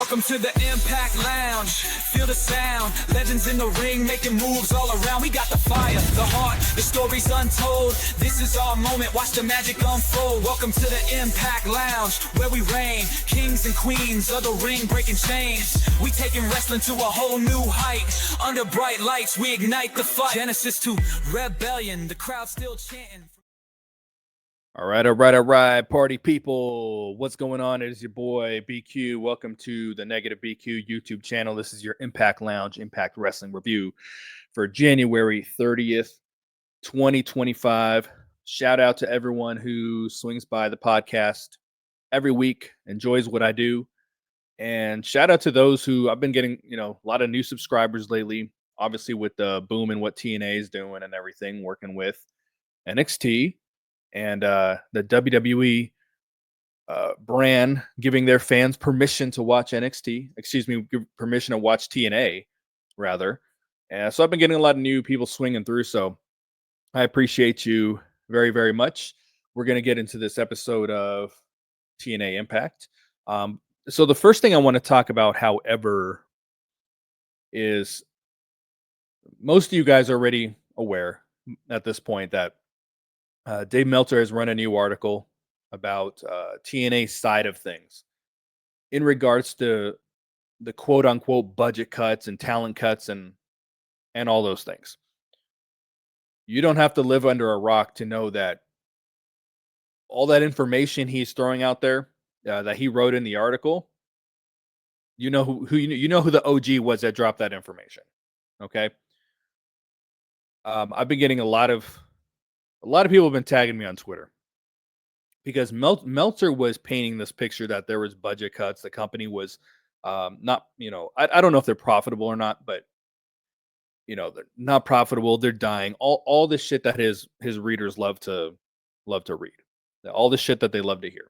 Welcome to the Impact Lounge. Feel the sound. Legends in the ring making moves all around. We got the fire, the heart, the stories untold. This is our moment. Watch the magic unfold. Welcome to the Impact Lounge, where we reign. Kings and queens of the ring breaking chains. We taking wrestling to a whole new height. Under bright lights, we ignite the fight. Genesis to rebellion. The crowd still chanting. All right, party people. What's going on? It is your boy BQ. Welcome to the Negative BQ YouTube channel. This is your Impact Lounge Impact Wrestling review for January 30th, 2025. Shout out to everyone who swings by the podcast every week, enjoys what I do. And shout out to those who I've been getting, a lot of new subscribers lately, obviously with the boom and what TNA is doing and everything, working with NXT. And the WWE brand giving their fans permission to watch NXT, give permission to watch TNA, rather. And so I've been getting a lot of new people swinging through. So I appreciate you very, very much. We're going to get into this episode of TNA Impact. So the first thing I want to talk about, however, is most of you guys are already aware at this point that Dave Meltzer has run a new article about TNA side of things in regards to the quote unquote budget cuts and talent cuts and all those things. You don't have to live under a rock to know that all that information he's throwing out there that he wrote in the article, you know who the OG was that dropped that information. Okay. I've been getting a lot of people have been tagging me on Twitter because Meltzer was painting this picture that there was budget cuts. The company was not, I don't know if they're profitable or not, but they're not profitable. They're dying. All the shit that his readers love to read, all the shit that they love to hear.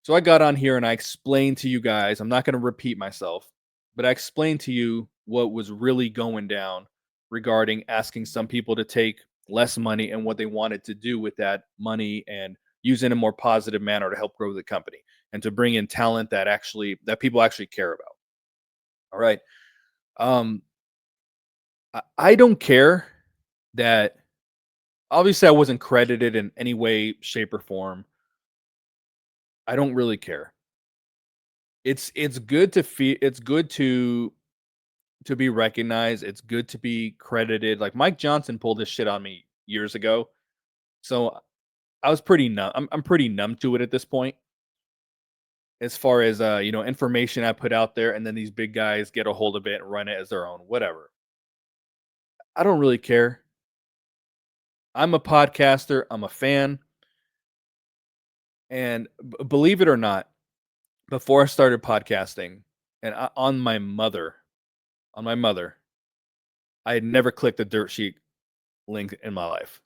So I got on here and I explained to you guys, I'm not going to repeat myself, but I explained to you what was really going down regarding asking some people to take less money and what they wanted to do with that money and use it in a more positive manner to help grow the company and to bring in talent that people actually care about. All right. I don't care that obviously I wasn't credited in any way, shape, or form. I don't really care. It's good to feel, it's good to be recognized. It's good to be credited. Like Mike Johnson pulled this shit on me years ago. So I was pretty numb. I'm pretty numb to it at this point. As far as information I put out there, and then these big guys get a hold of it and run it as their own, whatever. I don't really care. I'm a podcaster. I'm a fan. And believe it or not, before I started podcasting, and on my mother, I had never clicked a dirt sheet link in my life.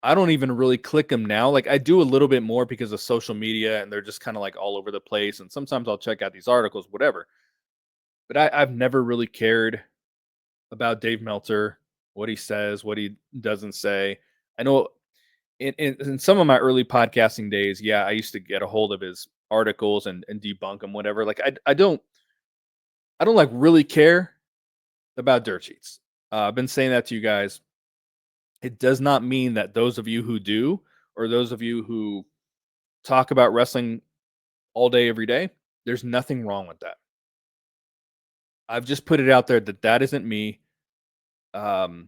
I don't even really click them now. Like I do a little bit more because of social media and they're just kind of like all over the place. And sometimes I'll check out these articles, whatever. But I've never really cared about Dave Meltzer, what he says, what he doesn't say. I know in some of my early podcasting days, I used to get a hold of his articles and debunk them, whatever. Like I don't like really care about dirt sheets. I've been saying that to you guys. It does not mean that those of you who do, or those of you who talk about wrestling all day, every day, there's nothing wrong with that. I've just put it out there that isn't me. I've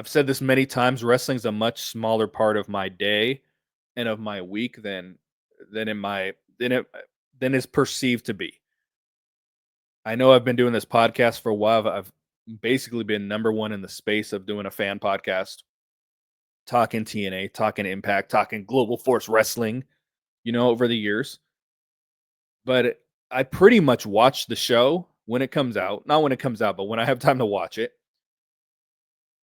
said this many times. Wrestling is a much smaller part of my day and of my week than is perceived to be. I know I've been doing this podcast for a while. I've basically been number one in the space of doing a fan podcast, talking TNA, talking Impact, talking Global Force Wrestling, over the years. But I pretty much watch the show when it comes out. Not when it comes out, but when I have time to watch it.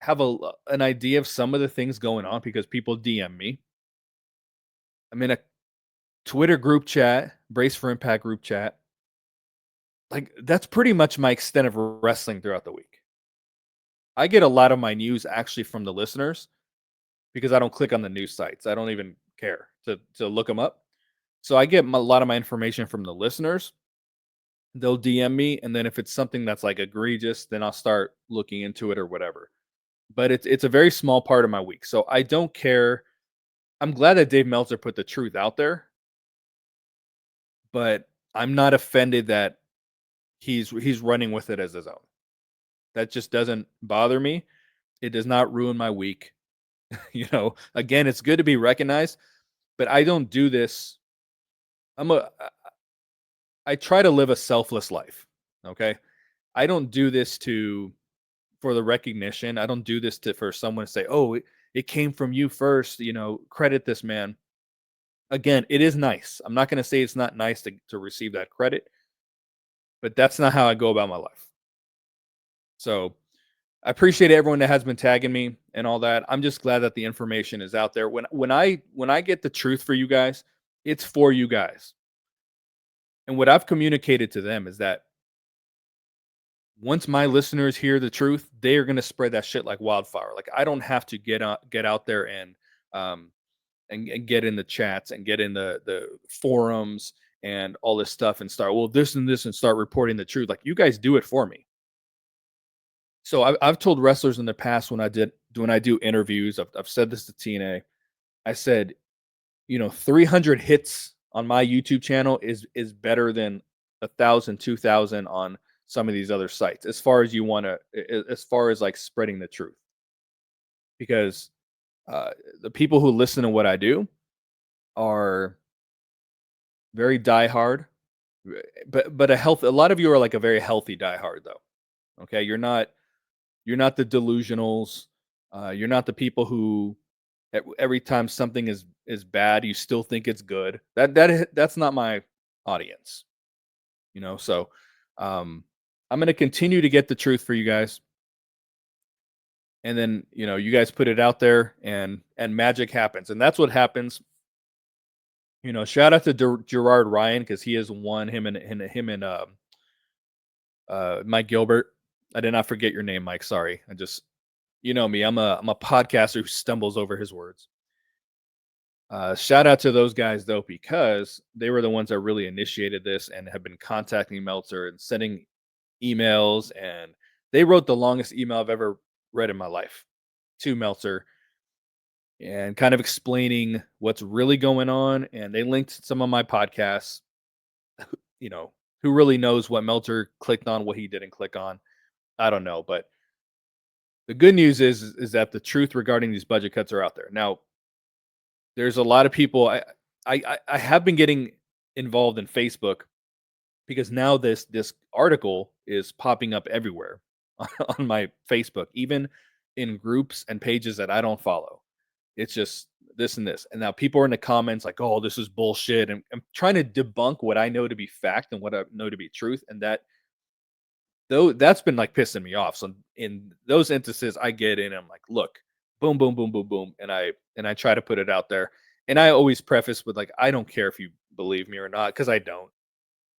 Have an idea of some of the things going on because people DM me. I'm in a Twitter group chat, Brace for Impact group chat. Like, that's pretty much my extent of wrestling throughout the week. I get a lot of my news actually from the listeners because I don't click on the news sites. I don't even care to look them up. So I get a lot of my information from the listeners. They'll DM me, and then if it's something that's like egregious, then I'll start looking into it or whatever. But it's a very small part of my week, so I don't care. I'm glad that Dave Meltzer put the truth out there, but I'm not offended that he's running with it as his own. That just doesn't bother me. It does not ruin my week. Again, it's good to be recognized, but I don't do this. I try to live a selfless life. Okay. I don't do this for the recognition. I don't do this for someone to say, "Oh, it came from you first." Credit this man. Again, it is nice. I'm not going to say it's not nice to receive that credit, but that's not how I go about my life. So I appreciate everyone that has been tagging me and all that. I'm just glad that the information is out there. When I get the truth for you guys, it's for you guys. And what I've communicated to them is that once my listeners hear the truth, they are going to spread that shit like wildfire. Like I don't have to get out there um and get in the chats and get in the forums and all this stuff and start this and this and start reporting the truth. Like you guys do it for me. So I've told wrestlers in the past when I do interviews, I've said this to TNA. I said, 300 hits on my YouTube channel is better than 1,000, 2,000 on some of these other sites. As far as as far as like spreading the truth, because the people who listen to what I do are very diehard, but a lot of you are like a very healthy diehard though. Okay, you're not the delusionals. You're not the people who every time something is bad, you still think it's good. That's not my audience. So I'm going to continue to get the truth for you guys. And then, you guys put it out there and magic happens. And that's what happens. Shout out to Gerard Ryan because he has won him and Mike Gilbert. I did not forget your name, Mike. Sorry. Me. I'm a podcaster who stumbles over his words. Shout out to those guys though, because they were the ones that really initiated this and have been contacting Meltzer and sending emails, and they wrote the longest email I've ever read in my life to Meltzer and kind of explaining what's really going on. And they linked some of my podcasts, who really knows what Meltzer clicked on, what he didn't click on. I don't know, but the good news is that the truth regarding these budget cuts are out there. Now, there's a lot of people. I have been getting involved in Facebook because now this article is popping up everywhere on my Facebook, even in groups and pages that I don't follow. It's just this and this. And now people are in the comments like, "Oh, this is bullshit." And I'm trying to debunk what I know to be fact and what I know to be truth. And that's been like pissing me off. So in those instances, I get in and I'm like, "Look, boom, boom, boom, boom, boom." And I try to put it out there. And I always preface with like, I don't care if you believe me or not, because I don't,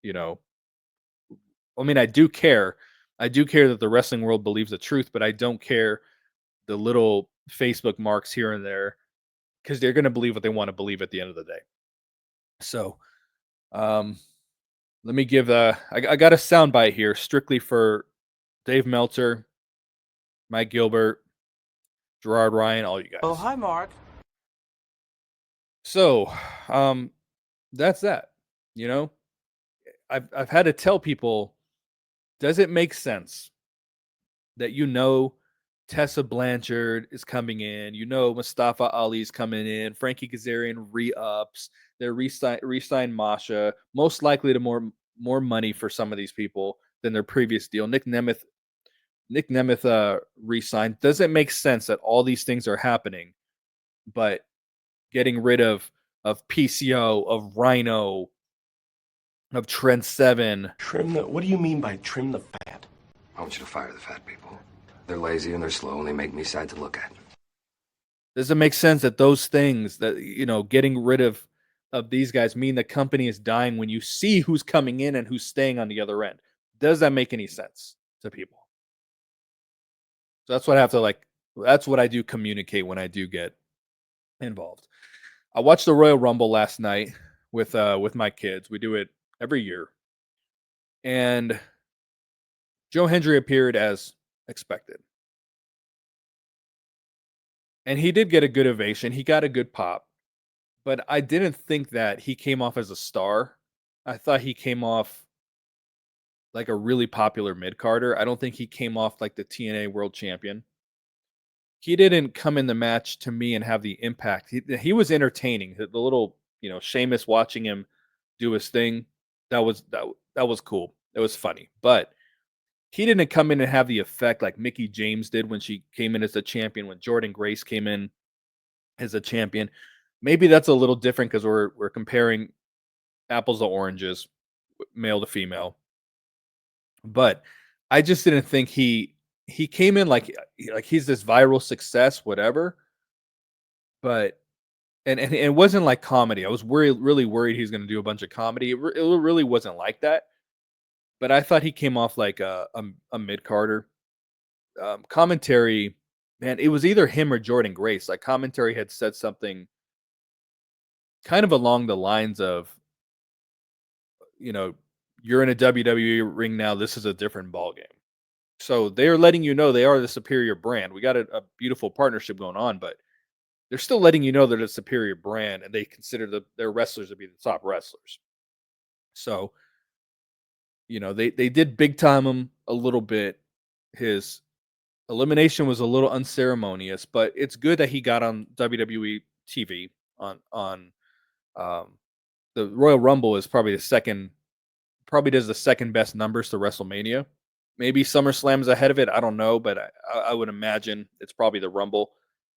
I mean, I do care. I do care that the wrestling world believes the truth, but I don't care the little Facebook marks here and there because they're going to believe what they want to believe at the end of the day. So, let me give I got a soundbite here strictly for Dave Meltzer, Mike Gilbert, Gerard Ryan, all you guys. Oh, hi, Mark. So, that's that. I've had to tell people, does it make sense that Tessa Blanchard is coming in, Mustafa Ali's coming in, Frankie Kazarian re-ups, they're re-sign Masha, most likely to more money for some of these people than their previous deal. Nick Nemeth re-signed. Does it make sense that all these things are happening, but getting rid of PCO, of Rhino, of Trent Seven? What do you mean by trim the fat? I want you to fire the fat people. They're lazy and they're slow and they make me sad to look at. Does it make sense that those things that, getting rid of these guys mean the company is dying when you see who's coming in and who's staying on the other end? Does that make any sense to people? So that's what I have to that's what I do communicate when I do get involved. I watched the Royal Rumble last night. with my kids. We do it every year. And Joe Hendry appeared as expected. And he did get a good ovation. He got a good pop. But I didn't think that he came off as a star. I thought he came off like a really popular mid-carder. I don't think he came off like the TNA world champion. He didn't come in the match to me and have the impact. He was entertaining. The little, Sheamus watching him do his thing, that was cool. It was funny. But he didn't come in and have the effect like Mickie James did when she came in as a champion, when Jordan Grace came in as a champion. Maybe that's a little different because we're comparing apples to oranges, male to female. But I just didn't think he came in like he's this viral success, whatever. But and it wasn't like comedy. I was really worried he's going to do a bunch of comedy. It really wasn't like that. But I thought he came off like a mid carder. Commentary, man, it was either him or Jordan Grace. Like commentary had said something kind of along the lines of, you're in a WWE ring now. This is a different ball game. So they're letting you know they are the superior brand. We got a beautiful partnership going on, but they're still letting you know they're the superior brand, and they consider their wrestlers to be the top wrestlers. So, they did big time him a little bit. His elimination was a little unceremonious, but it's good that he got on WWE TV on the Royal Rumble is probably does the second best numbers to WrestleMania. Maybe SummerSlam's ahead of it. I don't know, but I would imagine it's probably the Rumble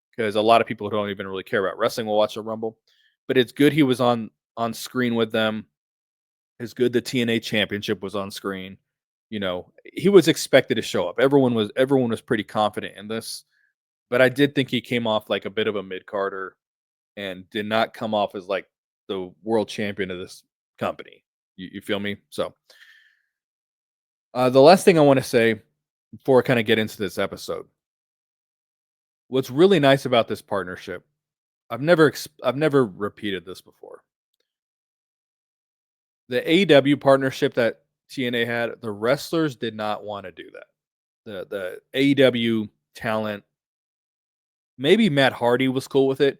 because a lot of people who don't even really care about wrestling will watch the Rumble. But it's good he was on screen with them. It's good the TNA Championship was on screen. He was expected to show up. Everyone was pretty confident in this, but I did think he came off like a bit of a mid carder and did not come off as like the world champion of this company. You feel me? So the last thing I want to say before I kind of get into this episode, what's really nice about this partnership, I've never repeated this before. The AEW partnership that TNA had, the wrestlers did not want to do that. The AEW talent, maybe Matt Hardy was cool with it,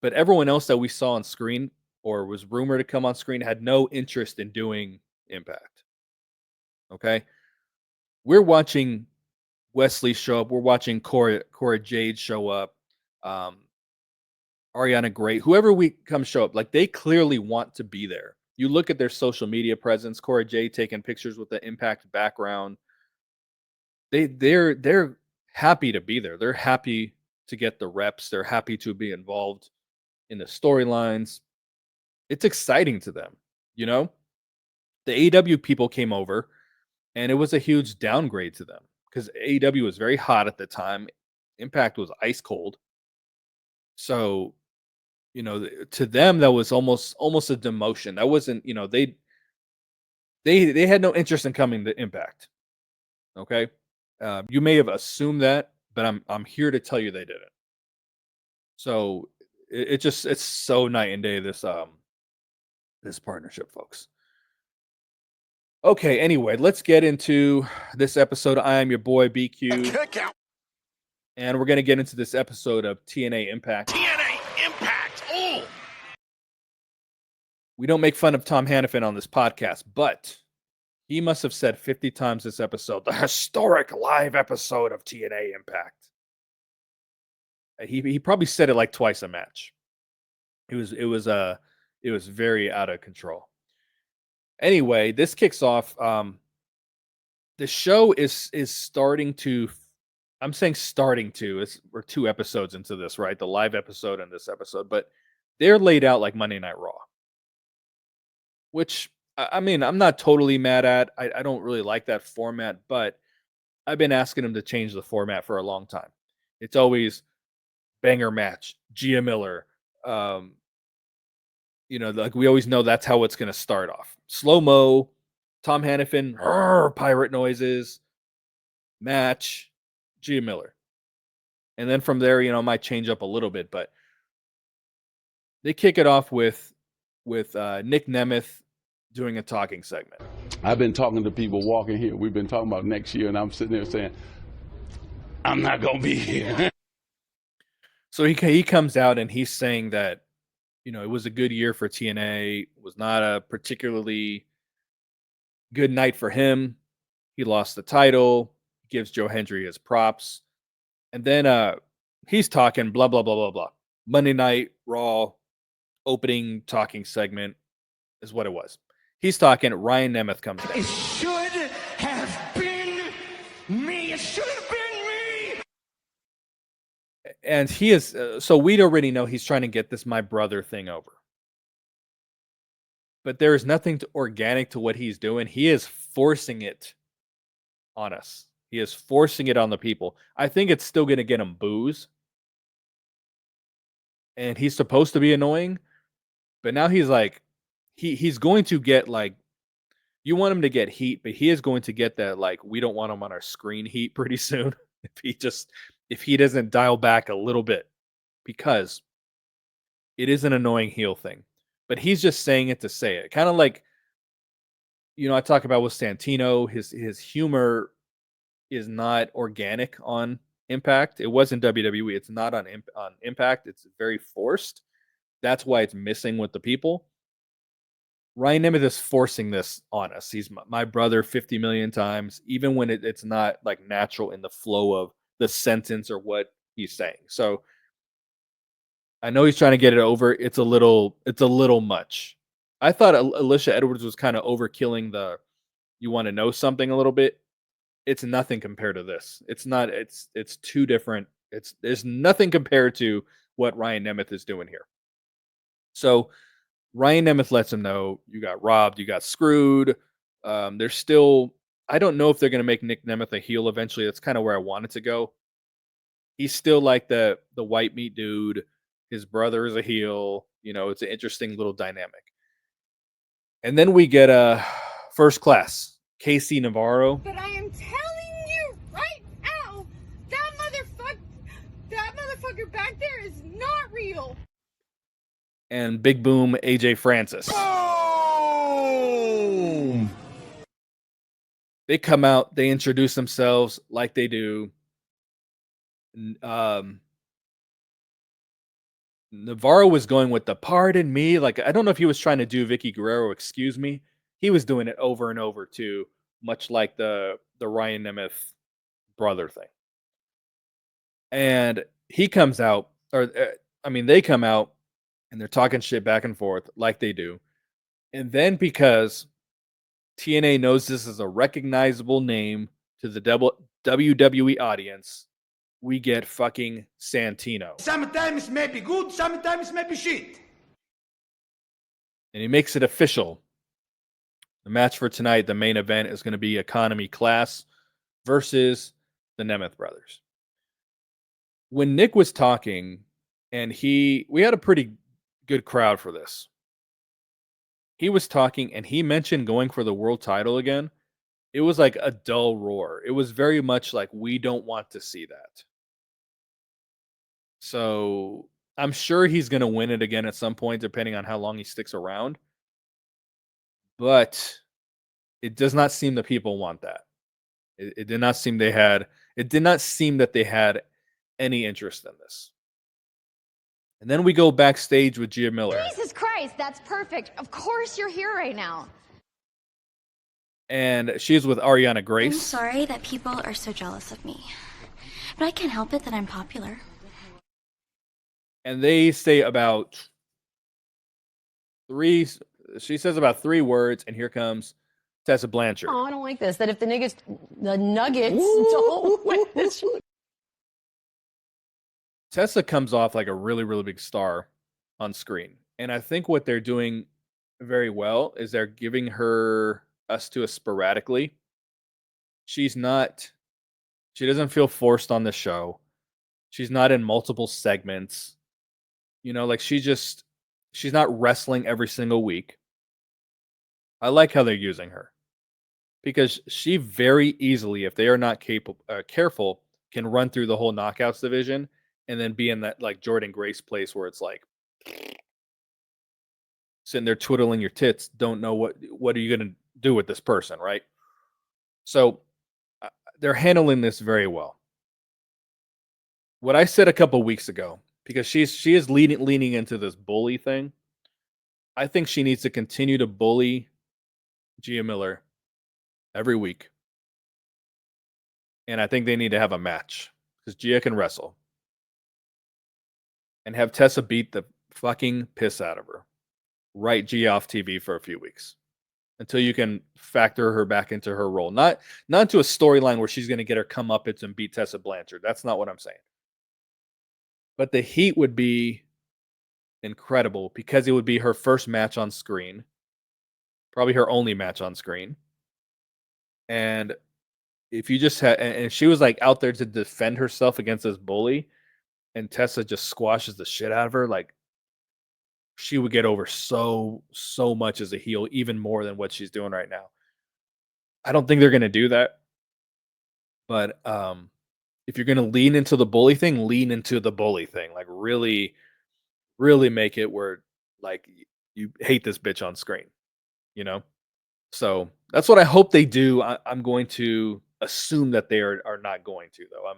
but everyone else that we saw on screen or was rumored to come on screen had no interest in doing Impact. Okay? We're watching Wesley show up. We're watching Cora Jade show up. Ariana Great, whoever we come show up, like they clearly want to be there. You look at their social media presence, Cora Jade taking pictures with the Impact background. They're happy to be there. They're happy to get the reps. They're happy to be involved in the storylines. It's exciting to them, The AEW people came over, and it was a huge downgrade to them because AEW was very hot at the time. Impact was ice cold. So, to them that was almost a demotion. That wasn't, they had no interest in coming to Impact. Okay, you may have assumed that, but I'm here to tell you they didn't. So it's so night and day this partnership, folks. Okay, anyway, let's get into this episode. I am your boy BQ, and we're gonna get into this episode of TNA Impact. TNA Impact! Oh! We don't make fun of Tom Hannafin on this podcast, but he must have said 50 times this episode, the historic live episode of TNA Impact. He probably said it like twice a match. It was very out of control. Anyway, this kicks off. The show is starting to. I'm saying starting to. We're 2 episodes into this, right? The live episode and this episode, but they're laid out like Monday Night Raw, which I mean, I'm not totally mad at. I don't really like that format, but I've been asking them to change the format for a long time. It's always banger match, Gia Miller. Like we always know that's how it's going to start off. Slow-mo, Tom Hannafin, pirate noises, match, Gia Miller. And then from there, it might change up a little bit, but they kick it off with with Nick Nemeth doing a talking segment. I've been talking to people walking here. We've been talking about next year, and I'm sitting there saying, I'm not going to be here. So he comes out and he's saying that, you know, it was a good year for TNA. It was not a particularly good night for him. He lost the title, gives Joe Hendry his props. And then he's talking blah, blah, blah, blah, blah. Monday Night Raw opening talking segment is what it was. He's talking. Ryan Nemeth comes down. It should have been me. It should have been me. And he is, so we'd already know he's trying to get this my brother thing over. But there is nothing organic to what he's doing. He is forcing it on us. He is forcing it on the people. I think it's still going to get him boos. And he's supposed to be annoying. But now he's like, he's going to get like, you want him to get heat, but he is going to get that like, we don't want him on our screen heat pretty soon. If he doesn't dial back a little bit, because it is an annoying heel thing. But he's just saying it to say it. Kind of like, you know, I talk about with Santino, his humor is not organic on Impact. It was in WWE. It's not on Impact. It's very forced. That's why it's missing with the people. Ryan Nemeth is forcing this on us. He's my brother 50 million times, even when it's not like natural in the flow of the sentence or what he's saying. So I know he's trying to get it over. It's a little much. I thought Alicia Edwards was kind of overkilling the you want to know something a little bit. It's nothing compared to this. It's not, it's too different. There's nothing compared to what Ryan Nemeth is doing here. So Ryan Nemeth lets him know you got robbed, you got screwed. There's still, I don't know if they're going to make Nick Nemeth a heel eventually. That's kind of where I want it to go. He's still like the white meat dude. His brother is a heel. You know, it's an interesting little dynamic. And then we get a First Class, Casey Navarro. But I am telling you right now, that motherfucker back there is not real. And Big Boom AJ Francis. Boom! They come out, they introduce themselves like they do. Navarro was going with the pardon me. Like, I don't know if he was trying to do Vicky Guerrero, excuse me. He was doing it over and over too, much like the Ryan Nemeth brother thing. And he comes out, they come out and they're talking shit back and forth like they do. And then because TNA knows this is a recognizable name to the WWE audience, we get fucking Santino. Sometimes it may be good, sometimes it may be shit. And he makes it official. The match for tonight, the main event, is going to be Economy Class versus the Nemeth brothers. When Nick was talking, and we had a pretty good crowd for this. He was talking, and he mentioned going for the world title again. It was like a dull roar. It was very much like, we don't want to see that. So I'm sure he's going to win it again at some point, depending on how long he sticks around. But it does not seem that people want that. It did not seem that they had any interest in this. And then we go backstage with Gia Miller. Jesus Christ, that's perfect. Of course you're here right now. And she's with Ariana I'm Grace. sorry that people are so jealous of me, but I can't help it that I'm popular. And they say about she says about 3 words, and here comes Tessa Blanchard. Oh, I don't like this. That if the Nuggets don't win this. Tessa comes off like a really, really big star on screen. And I think what they're doing very well is they're giving us to us sporadically. She doesn't feel forced on the show. She's not in multiple segments. You know, like she's not wrestling every single week. I like how they're using her because she very easily, if they are not careful, can run through the whole knockouts division and then be in that like Jordan Grace place where it's like. sitting there twiddling your tits, don't know what are you going to do with this person, right? So they're handling this very well. What I said a couple weeks ago, because she is leaning into this bully thing. I think she needs to continue to bully Gia Miller every week. And I think they need to have a match because Gia can wrestle. And have Tessa beat the fucking piss out of her. Write Gia off TV for a few weeks until you can factor her back into her role. Not into a storyline where she's going to get her comeuppance and beat Tessa Blanchard. That's not what I'm saying. But the heat would be incredible because it would be her first match on screen. Probably her only match on screen. And if you just had, and she was like out there to defend herself against this bully, and Tessa just squashes the shit out of her, like she would get over so much as a heel, even more than what she's doing right now. I don't think they're going to do that. But if you're going to lean into the bully thing, lean into the bully thing. Like really, really make it where like you hate this bitch on screen, you know? So that's what I hope they do. I'm going to assume that they are not going to, though.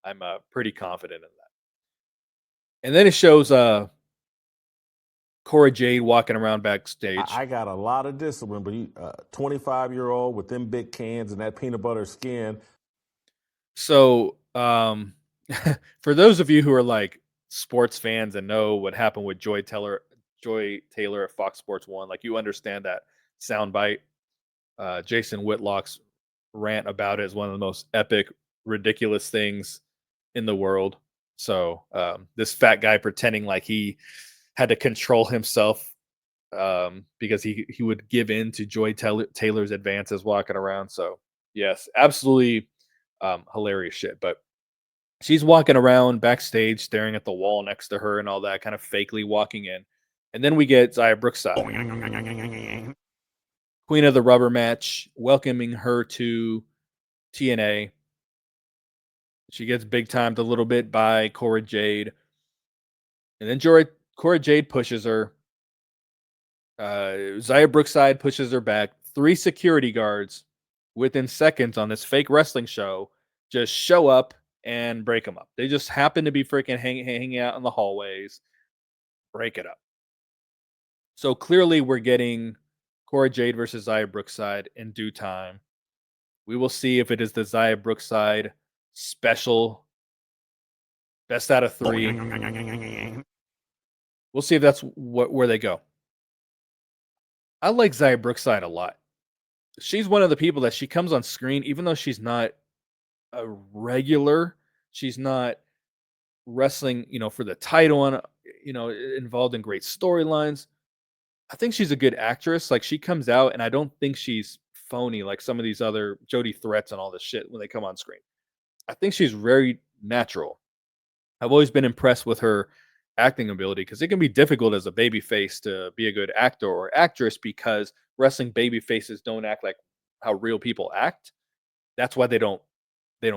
I'm pretty confident in that. And then it shows Cora Jade walking around backstage. I got a lot of discipline, but you 25-year-old with them big cans and that peanut butter skin. So for those of you who are like sports fans and know what happened with Joy Taylor at Fox Sports 1, like you understand that soundbite. Jason Whitlock's rant about it is one of the most epic, ridiculous things in the world. So this fat guy pretending like he had to control himself because he would give in to Joy Taylor's advances walking around. So yes, absolutely hilarious shit. But she's walking around backstage, staring at the wall next to her and all that, kind of fakely walking in. And then we get Xia Brookside, Queen of the Rubber match, welcoming her to TNA. She gets big timed a little bit by Cora Jade. And then Cora Jade pushes her. Xia Brookside pushes her back. 3 security guards within seconds on this fake wrestling show just show up and break them up. They just happen to be freaking hanging out in the hallways. Break it up. So clearly we're getting Cora Jade versus Xia Brookside in due time. We will see if it is the Xia Brookside special best out of 3. We'll see if that's where they go. I like Xia Brookside a lot. She's one of the people that she comes on screen, even though she's not a regular, she's not wrestling, for the title and, involved in great storylines. I think she's a good actress. Like she comes out and I don't think she's phony like some of these other Jody Threats and all this shit when they come on screen. I think she's very natural. I've always been impressed with her acting ability because it can be difficult as a babyface to be a good actor or actress because wrestling baby faces don't act like how real people act. That's why they don't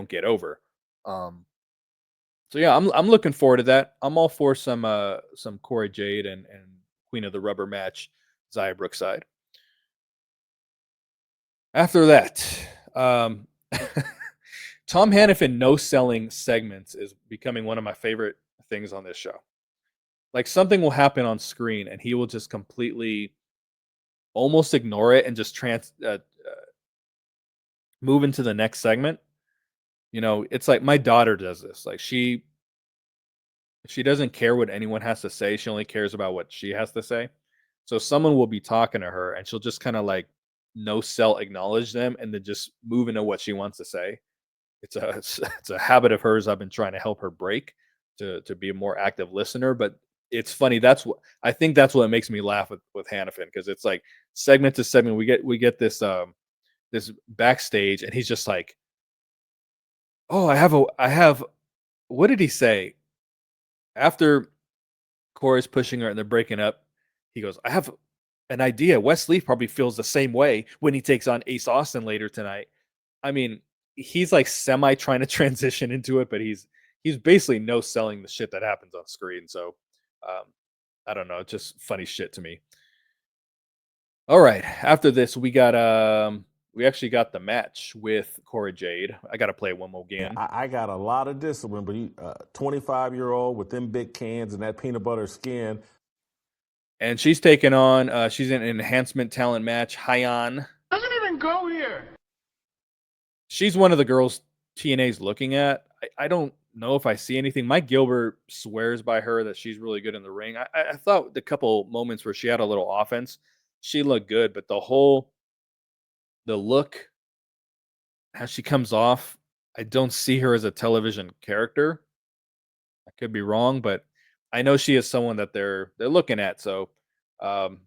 get over. So yeah, I'm looking forward to that. I'm all for some Cora Jade and Queen of the Rubber match, Xia Brookside. After that, Tom Hannifan no-selling segments is becoming one of my favorite things on this show. Like something will happen on screen and he will just completely almost ignore it and just move into the next segment. It's like my daughter does this. Like she doesn't care what anyone has to say. She only cares about what she has to say. So someone will be talking to her and she'll just kind of like no-sell acknowledge them and then just move into what she wants to say. It's a habit of hers I've been trying to help her break to be a more active listener. But it's funny. I think that's what makes me laugh with Hannifan, because it's like segment to segment we get this this backstage and he's just like, oh, I have what did he say? After Cora's pushing her and they're breaking up, he goes, I have an idea. Wes Lee probably feels the same way when he takes on Ace Austin later tonight. I mean, he's like semi trying to transition into it, but he's basically no selling the shit that happens on screen. So I don't know, it's just funny shit to me. All right. After this, we actually got the match with Cora Jade. I got to play it one more Yeah, again. I got a lot of discipline, but 25-year-old with them big cans and that peanut butter skin. And she's taking on, she's in an enhancement talent match, Hyan. Doesn't even go here. She's one of the girls TNA's looking at. I don't know if I see anything. Mike Gilbert swears by her that she's really good in the ring. I thought the couple moments where she had a little offense, she looked good, but the look, how she comes off, I don't see her as a television character. I could be wrong, but I know she is someone that they're looking at. So um,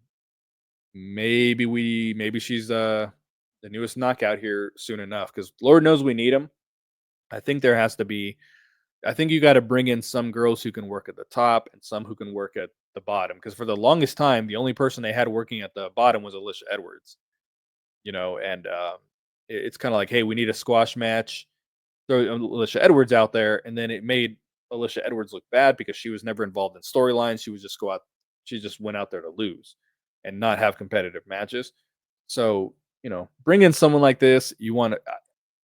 maybe she's the newest knockout here soon enough because Lord knows we need him. I think there has to be. I think you got to bring in some girls who can work at the top and some who can work at the bottom. Because for the longest time, the only person they had working at the bottom was Alicia Edwards. And it's kind of like, hey, we need a squash match. Throw Alicia Edwards out there, and then it made Alicia Edwards look bad because she was never involved in storylines. She just went out there to lose and not have competitive matches. So bring in someone like this.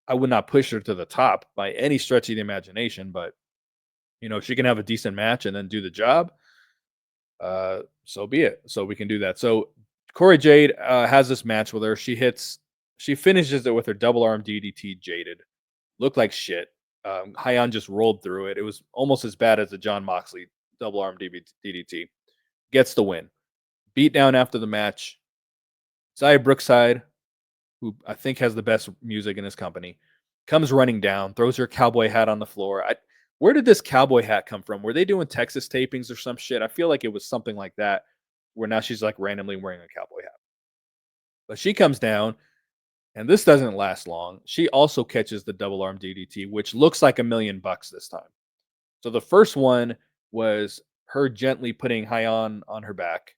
I would not push her to the top by any stretch of the imagination, but if she can have a decent match and then do the job, so be it. So we can do that. So Corey Jade has this match with her. She finishes it with her double arm DDT jaded. Looked like shit. Hyan just rolled through it. It was almost as bad as the John Moxley double arm DDT. Gets the win. Beat down after the match. Xia Brookside, who I think has the best music in his company, comes running down, throws her cowboy hat on the floor. Where did this cowboy hat come from? Were they doing Texas tapings or some shit? I feel like it was something like that, where now she's like randomly wearing a cowboy hat. But she comes down, and this doesn't last long. She also catches the double arm DDT, which looks like $1,000,000 this time. So the first one was her gently putting Hyan on her back.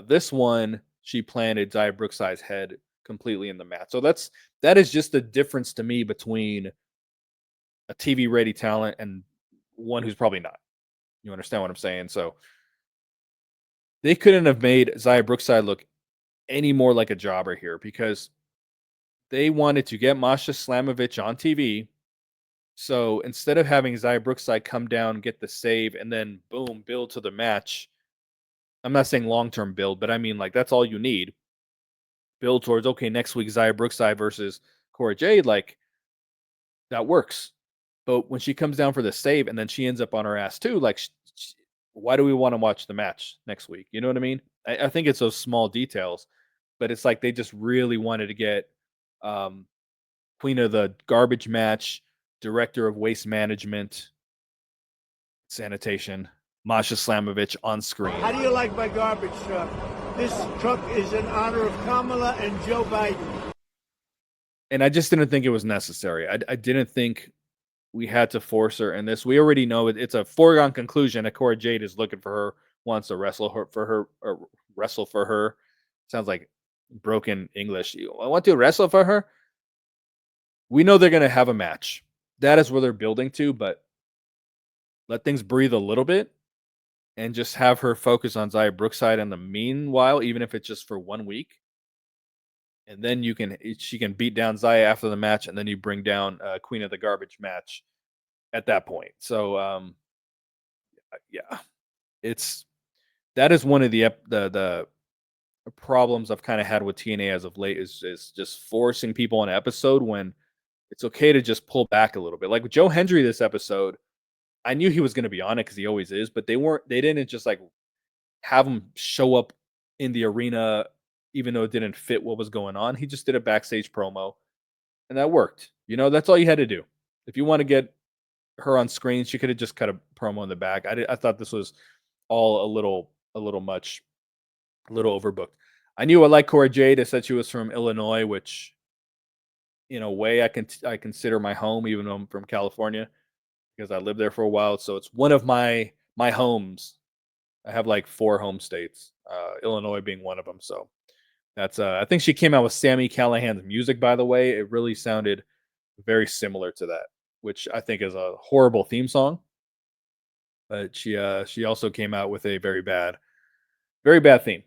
This one, she planted Xia Brookside's head completely in the mat. So that is just the difference to me between a TV ready talent and one who's probably not. You understand what I'm saying? So they couldn't have made Xia Brookside look any more like a jobber here because they wanted to get Masha Slamovich on TV. So instead of having Xia Brookside come down, get the save, and then boom, build to the match. I'm not saying long-term build, but I mean like that's all you need. Build towards, okay, next week Xia Brookside versus Cora Jade, like that works. But when she comes down for the save and then she ends up on her ass too, like why do we want to watch the match next week? You know what I mean? I think it's those small details, but it's like they just really wanted to get Queen of the Garbage Match, Director of Waste Management, Sanitation, Masha Slamovich on screen. How do you like my garbage truck? This truck is in honor of Kamala and Joe Biden. And I just didn't think it was necessary. I didn't think we had to force her in this. We already know it's a foregone conclusion that Cora Jade is looking for her, wants to wrestle for her, or wrestle for her. Sounds like broken English. I want to wrestle for her. We know they're going to have a match. That is where they're building to, but let things breathe a little bit and just have her focus on Xia Brookside in the meanwhile, even if it's just for 1 week. And then she can beat down Xia after the match, and then you bring down Queen of the Garbage Match at that point. So, yeah, that is one of the problems I've kind of had with TNA as of late is just forcing people on an episode when it's okay to just pull back a little bit. Like with Joe Hendry this episode, I knew he was going to be on it because he always is, but they didn't just like have him show up in the arena even though it didn't fit what was going on. He just did a backstage promo and that worked. That's all you had to do. If you want to get her on screen, she could have just cut a promo in the back. I thought this was all a little much, a little overbooked. I knew I liked Cora Jade. I said she was from Illinois, which in a way I consider my home, even though I'm from California because I lived there for a while. So it's one of my homes. I have like 4 home states, Illinois being one of them. So that's I think she came out with Sammy Callihan's music, by the way. It really sounded very similar to that, which I think is a horrible theme song. But she also came out with a very bad theme.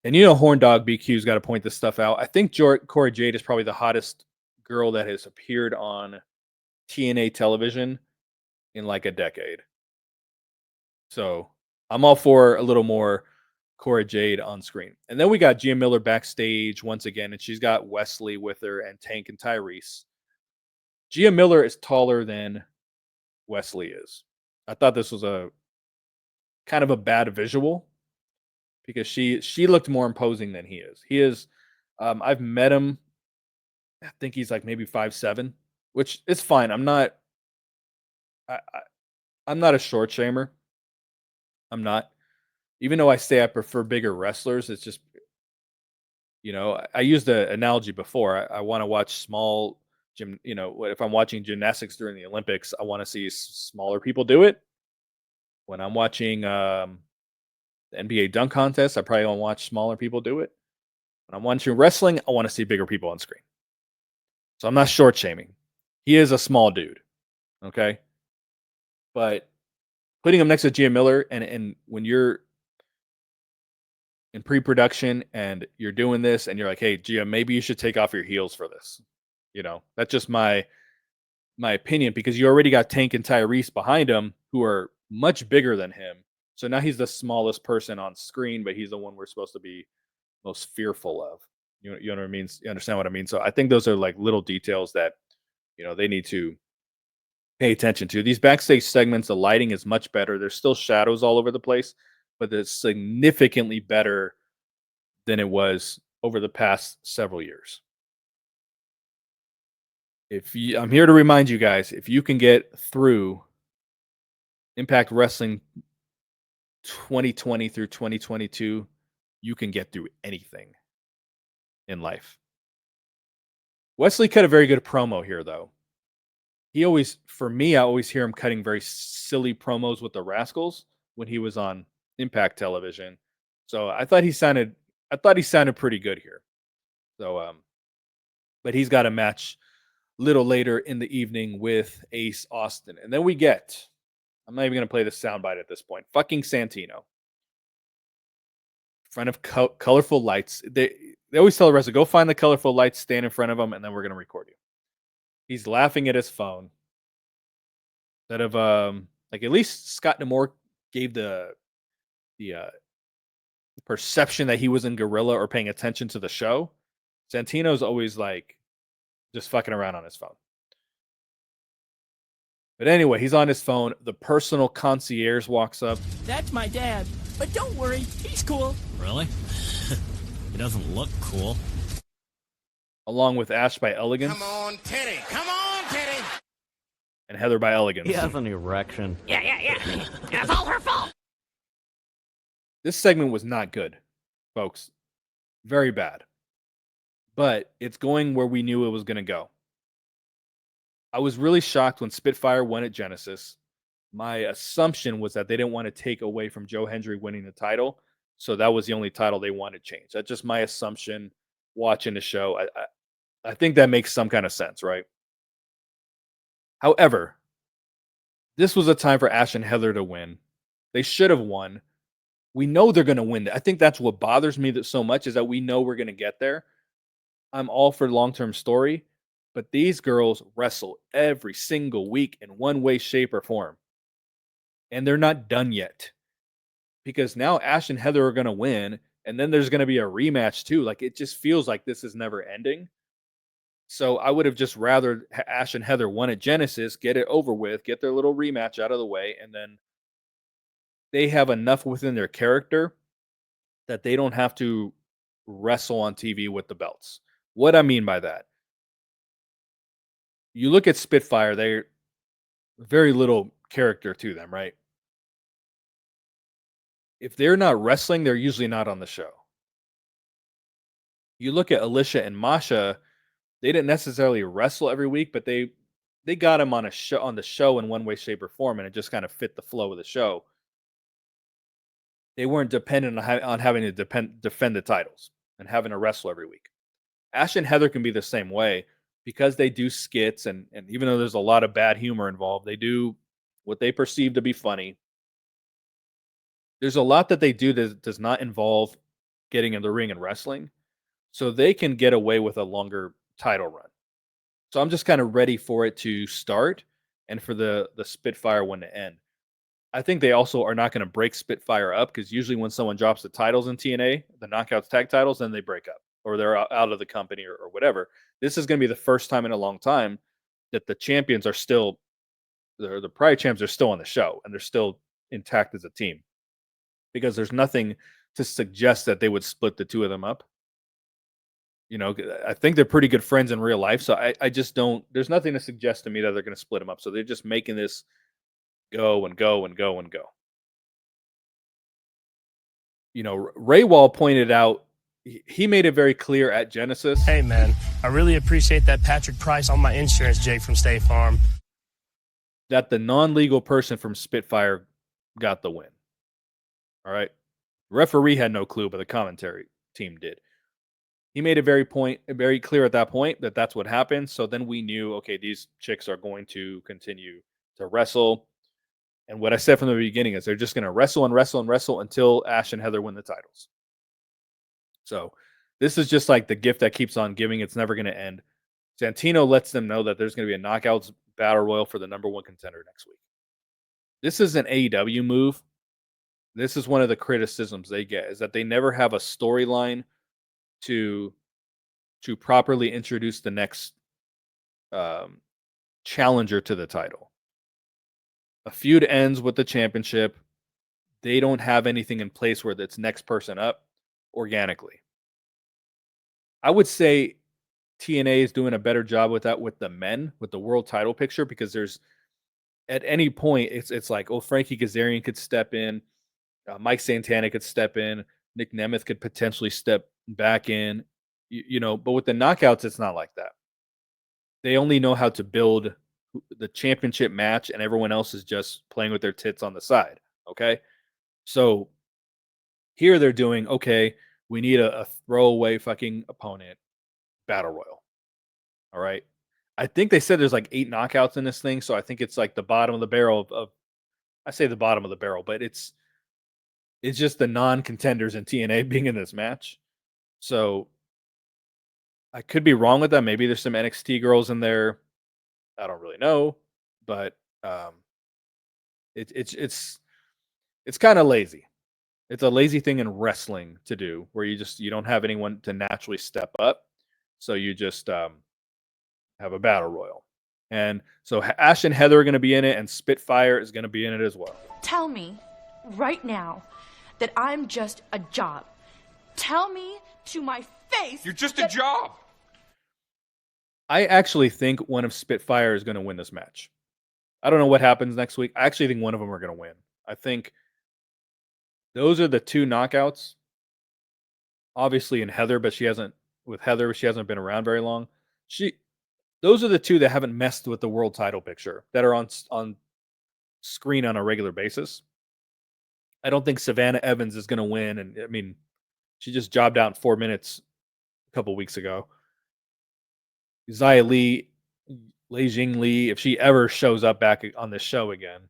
And you know, Horn Dog BQ's got to point this stuff out. I think Corey Jade is probably the hottest girl that has appeared on TNA television in like a decade. So I'm all for a little more Cora Jade on screen. And then we got Gia Miller backstage once again, and she's got Wesley with her and Tank and Tyrese. Gia Miller is taller than Wesley is. I thought this was a kind of a bad visual because she looked more imposing than he is. He is I've met him. I think he's like maybe 5'7", which is fine. I'm not I'm not a short shamer. I'm not. Even though I say I prefer bigger wrestlers, it's just, you know, I used the analogy before. I want to watch small gym, you know, if I'm watching gymnastics during the Olympics, I want to see smaller people do it. When I'm watching the NBA dunk contest, I probably want to watch smaller people do it. When I'm watching wrestling, I want to see bigger people on screen. So I'm not short shaming. He is a small dude. Okay. But putting him next to Gia Miller, and when you're in pre-production and you're doing this and you're like, hey, Gia, maybe you should take off your heels for this. You know, that's just my opinion, because you already got Tank and Tyrese behind him who are much bigger than him. So now he's the smallest person on screen, but he's the one we're supposed to be most fearful of. You know what I mean? You understand what I mean? So I think those are like little details that, you know, they need to pay attention to. These backstage segments, the lighting is much better. There's still shadows all over the place, but it's significantly better than it was over the past several years. I'm here to remind you guys, if you can get through Impact Wrestling 2020 through 2022, you can get through anything in life. Wesley cut a very good promo here, though. He always, for me, I always hear him cutting very silly promos with the Rascals when he was on Impact Television. So I thought he sounded pretty good here. So, but he's got a match a little later in the evening with Ace Austin, and then we get, I'm not even going to play the soundbite at this point, fucking Santino. In front of colorful lights. They always tell the wrestler, go find the colorful lights, stand in front of them, and then we're going to record you. He's laughing at his phone. Instead of like, at least Scott D'Amore gave the perception that he was in Gorilla or paying attention to the show. Santino's always like just fucking around on his phone. But anyway, he's on his phone. The personal concierge walks up. That's my dad. But don't worry, he's cool. Really? He doesn't look cool. Along with Ash by Elegance. Come on, Teddy. Come on, Teddy. And Heather by Elegance. He has an erection. Yeah. It's all her fault. This segment was not good, folks. Very bad. But it's going where we knew it was going to go. I was really shocked when Spitfire won at Genesis. My assumption was that they didn't want to take away from Joe Hendry winning the title. So that was the only title they wanted to change. That's just my assumption watching the show. I think that makes some kind of sense, right? However, this was a time for Ash and Heather to win. They should have won. We know they're going to win. I think that's what bothers me so much, is that we know we're going to get there. I'm all for long-term story, but these girls wrestle every single week in one way, shape, or form. And they're not done yet. Because now Ash and Heather are going to win, and then there's going to be a rematch too. Like, it just feels like this is never ending. So I would have just rather Ash and Heather won at Genesis, get it over with, get their little rematch out of the way, and then they have enough within their character that they don't have to wrestle on TV with the belts. What I mean by that, you look at Spitfire, they're very little character to them, right? If they're not wrestling, they're usually not on the show. You look at Alicia and Masha, they didn't necessarily wrestle every week, but they got them on the show in one way, shape, or form, and it just kind of fit the flow of the show. They weren't dependent on having to defend the titles and having to wrestle every week. Ash and Heather can be the same way, because they do skits, and even though there's a lot of bad humor involved, they do what they perceive to be funny. There's a lot that they do that does not involve getting in the ring and wrestling, so they can get away with a longer title run. So I'm just kind of ready for it to start and for the Spitfire one to end. I think they also are not going to break Spitfire up, because usually when someone drops the titles in TNA, the Knockouts tag titles, then they break up or they're out of the company or whatever. This is going to be the first time in a long time that the champions are still, the prior champs are still on the show and they're still intact as a team, because there's nothing to suggest that they would split the two of them up. You know, I think they're pretty good friends in real life. So I just don't, there's nothing to suggest to me that they're going to split them up. So they're just making this go and go and go and go. You know, Ray Wall pointed out, he made it very clear at Genesis. Hey, man, I really appreciate that Patrick Price on my insurance, Jake from State Farm. That the non-legal person from Spitfire got the win. All right. Referee had no clue, but the commentary team did. He made it very clear at that point that that's what happened. So then we knew, okay, these chicks are going to continue to wrestle. And what I said from the beginning is they're just going to wrestle and wrestle and wrestle until Ash and Heather win the titles. So this is just like the gift that keeps on giving. It's never going to end. Santino lets them know that there's going to be a Knockouts Battle Royal for the number one contender next week. This is an AEW move. This is one of the criticisms they get, is that they never have a storyline to properly introduce the next challenger to the title. A feud ends with the championship. They don't have anything in place where that's next person up organically. I would say TNA is doing a better job with that with the men, with the world title picture, because there's at any point it's like, oh, Frankie Kazarian could step in, Mike Santana could step in, Nick Nemeth could potentially step back in, you know, but with the Knockouts, it's not like that. They only know how to build the championship match, and everyone else is just playing with their tits on the side. Okay. So here they're doing, okay, we need a throwaway fucking opponent battle royal. All right. I think they said there's like 8 knockouts in this thing. So I think it's like the bottom of the barrel of I say the bottom of the barrel, but it's just the non-contenders in TNA being in this match. So I could be wrong with that. Maybe there's some NXT girls in there. I don't really know, but it's kind of lazy. It's a lazy thing in wrestling to do, where you don't have anyone to naturally step up, so you just have a battle royal. And so Ash and Heather are going to be in it, and Spitfire is going to be in it as well. Tell me right now that I'm just a job. Tell me to my face. You're just a job. I actually think one of Spitfire is going to win this match. I don't know what happens next week. I actually think one of them are going to win. I think those are the 2 knockouts. Obviously in Heather, but she hasn't been around very long. Those are the 2 that haven't messed with the world title picture, that are on screen on a regular basis. I don't think Savannah Evans is going to win. And I mean, she just jobbed out in 4 minutes a couple weeks ago. Xia Li, Lei Jing Li, if she ever shows up back on this show again,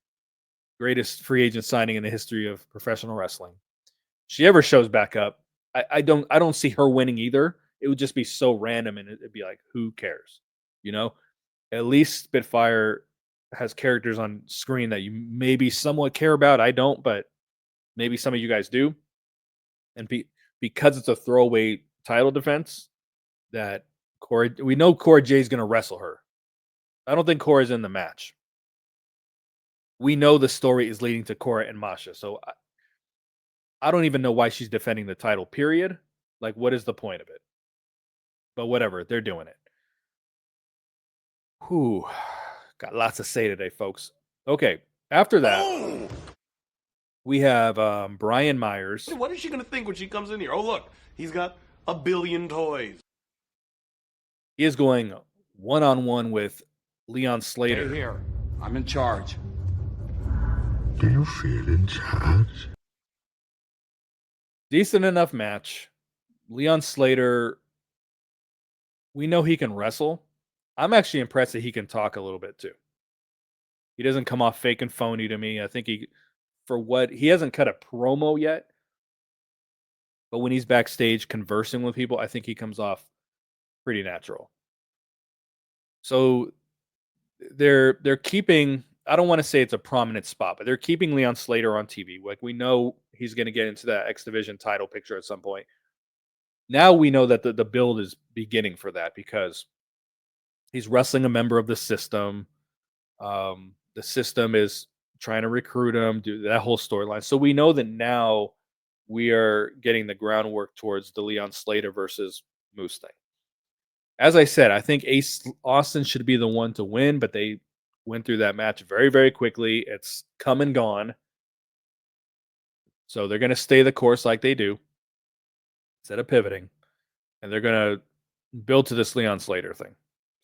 greatest free agent signing in the history of professional wrestling. If she ever shows back up, I don't see her winning either. It would just be so random, and it'd be like, who cares? You know, at least Spitfire has characters on screen that you maybe somewhat care about. I don't, but maybe some of you guys do. And because it's a throwaway title defense, that we know Cora Jade's going to wrestle her. I don't think Cora's in the match. We know the story is leading to Cora and Masha. So I don't even know why she's defending the title, period. Like, what is the point of it? But whatever, they're doing it. Whew. Got lots to say today, folks. Okay, after that, we have Brian Myers. What is she going to think when she comes in here? Oh, look, he's got a billion toys. He is going one-on-one with Leon Slater. Hey, here. I'm in charge. Do you feel in charge? Decent enough match. Leon Slater, we know he can wrestle. I'm actually impressed that he can talk a little bit too. He doesn't come off fake and phony to me. I think he hasn't cut a promo yet, But when he's backstage conversing with people, I think he comes off pretty natural. So they're keeping, I don't want to say it's a prominent spot, but they're keeping Leon Slater on TV. Like, we know he's going to get into that X Division title picture at some point. Now we know that the build is beginning for that because he's wrestling a member of the system. The system is trying to recruit him, do that whole storyline. So we know that now we are getting the groundwork towards the Leon Slater versus Moose thing. As I said, I think Ace Austin should be the one to win, but they went through that match very, very quickly. It's come and gone. So they're going to stay the course like they do instead of pivoting. And they're going to build to this Leon Slater thing.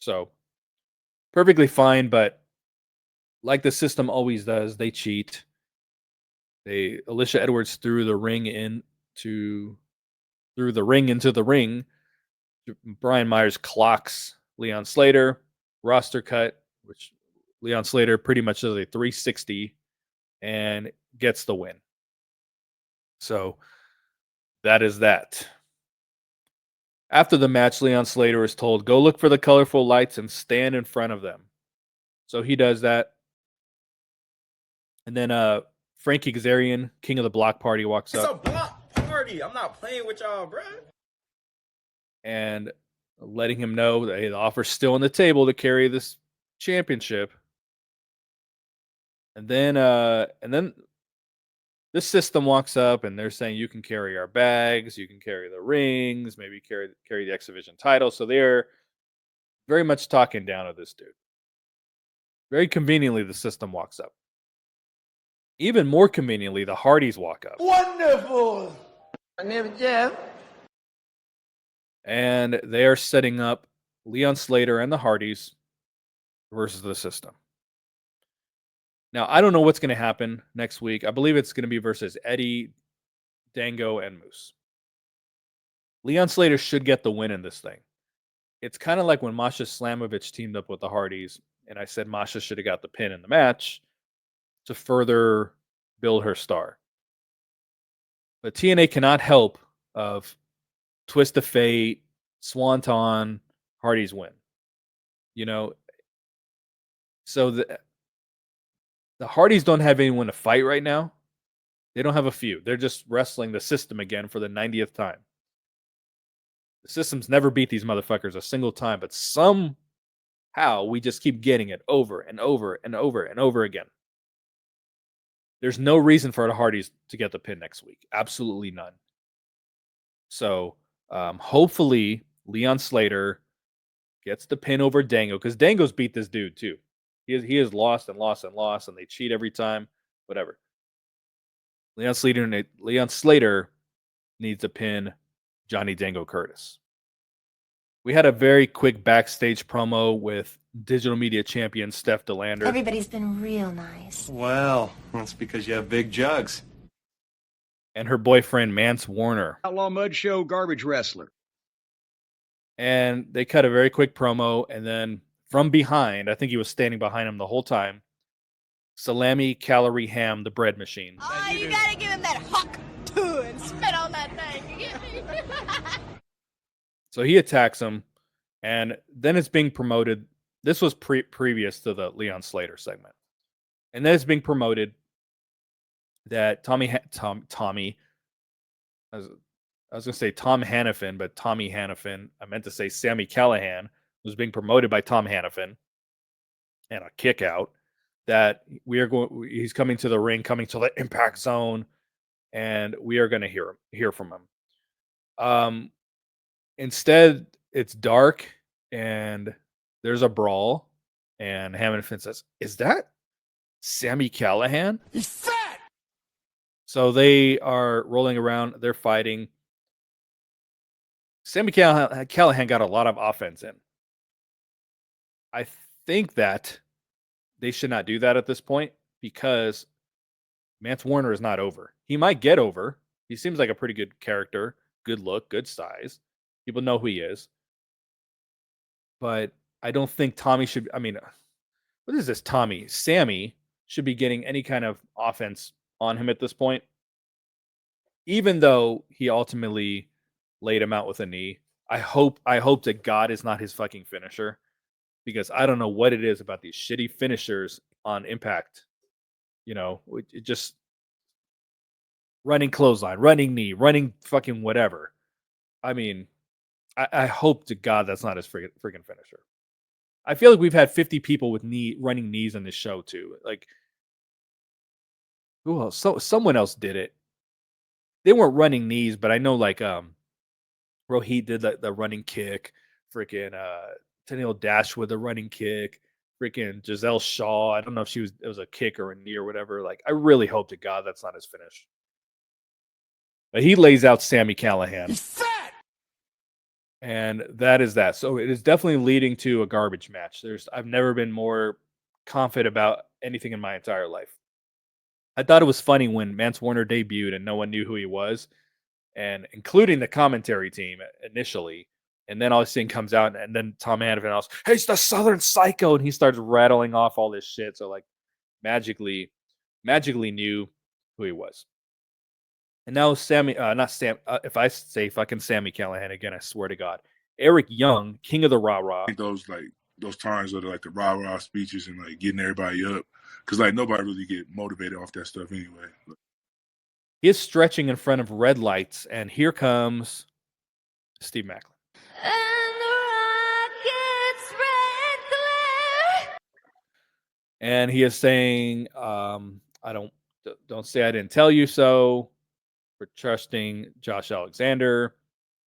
So perfectly fine, but like the system always does, they cheat. Alicia Edwards threw the ring into the ring. Brian Myers clocks Leon Slater, roster cut, which Leon Slater pretty much does a 360 and gets the win. So that is that. After the match, Leon Slater is told, go look for the colorful lights and stand in front of them. So he does that. And then Frankie Kazarian, King of the Block Party, walks up. It's a block party. I'm not playing with y'all, bro. And letting him know that the offer's still on the table to carry this championship. And then this system walks up and they're saying you can carry our bags, you can carry the rings, maybe carry the X Division title. So they're very much talking down to this dude. Very conveniently, the system walks up. Even more conveniently, the Hardys walk up. Wonderful. Yeah. And they are setting up Leon Slater and the Hardys versus the system. Now, I don't know what's going to happen next week. I believe it's going to be versus Eddie, Dango, and Moose. Leon Slater should get the win in this thing. It's kind of like when Masha Slamovich teamed up with the Hardys, and I said Masha should have got the pin in the match to further build her star. But TNA cannot help of Twist of Fate, Swanton, Hardys win. You know, so the Hardys don't have anyone to fight right now. They don't have a feud. They're just wrestling the system again for the 90th time. The system's never beat these motherfuckers a single time, but somehow we just keep getting it over and over and over and over again. There's no reason for the Hardys to get the pin next week. Absolutely none. So hopefully Leon Slater gets the pin over Dango, because Dango's beat this dude too. He has lost and lost and lost, and they cheat every time. Whatever. Leon Slater needs to pin Johnny Dango Curtis. We had a very quick backstage promo with digital media champion Steph DeLander. Everybody's been real nice. Well, that's because you have big jugs. And her boyfriend, Mance Warner. Outlaw Mud Show garbage wrestler. And they cut a very quick promo, and then from behind, I think he was standing behind him the whole time, Salami Calorie Ham, the bread machine. Oh, you gotta give him that huck too and spit on that thing. You get me? So he attacks him, and then it's being promoted. This was previous to the Leon Slater segment. And then it's being promoted that Tommy, I was going to say Tom Hannafin, but Tommy Hannafin, I meant to say Sammy Callihan, was being promoted by Tom Hannafin, and a kick out that he's coming to the ring, coming to the Impact Zone, and we are going to hear from him. Instead, it's dark and there's a brawl, and Hannafin says, "Is that Sammy Callihan?" He's fat. So they are rolling around, they're fighting. Sammy Callihan got a lot of offense in. I think that they should not do that at this point because Mance Warner is not over. He might get over. He seems like a pretty good character, good look, good size. People know who he is. But I don't think Tommy should. I mean, what is this, Tommy? Sammy should be getting any kind of offense on him at this point. even though he ultimately laid him out with a knee, I hope to God it's not his fucking finisher, because I don't know what it is about these shitty finishers on Impact. You know, it just running clothesline, running knee, running fucking whatever. I mean, I hope to God that's not his freaking finisher. I feel like we've had 50 people with running knees on this show too. Like, who else? Someone else did it. They weren't running knees, but I know like Rohit did the running kick. Freaking Tennille Dash with a running kick. Freaking Giselle Shaw. I don't know if it was a kick or a knee or whatever. Like, I really hope to God that's not his finish. But he lays out Sammy Callihan. He's fat! And that is that. So it is definitely leading to a garbage match. I've never been more confident about anything in my entire life. I thought it was funny when Mance Warner debuted and no one knew who he was, and including the commentary team initially. And then all this thing comes out, and then Tom Hannafin else, hey, he's the Southern Psycho, and he starts rattling off all this shit. So like magically knew who he was. And now Sammy, not Sam. If I say fucking Sammy Callihan again, I swear to God, Eric Young, King of the Rah Rah. Those times are like the rah rah speeches and like getting everybody up, because like nobody really get motivated off that stuff anyway. He is stretching in front of red lights, and here comes Steve Macklin. And he is saying, "I don't say I didn't tell you so." For trusting Josh Alexander.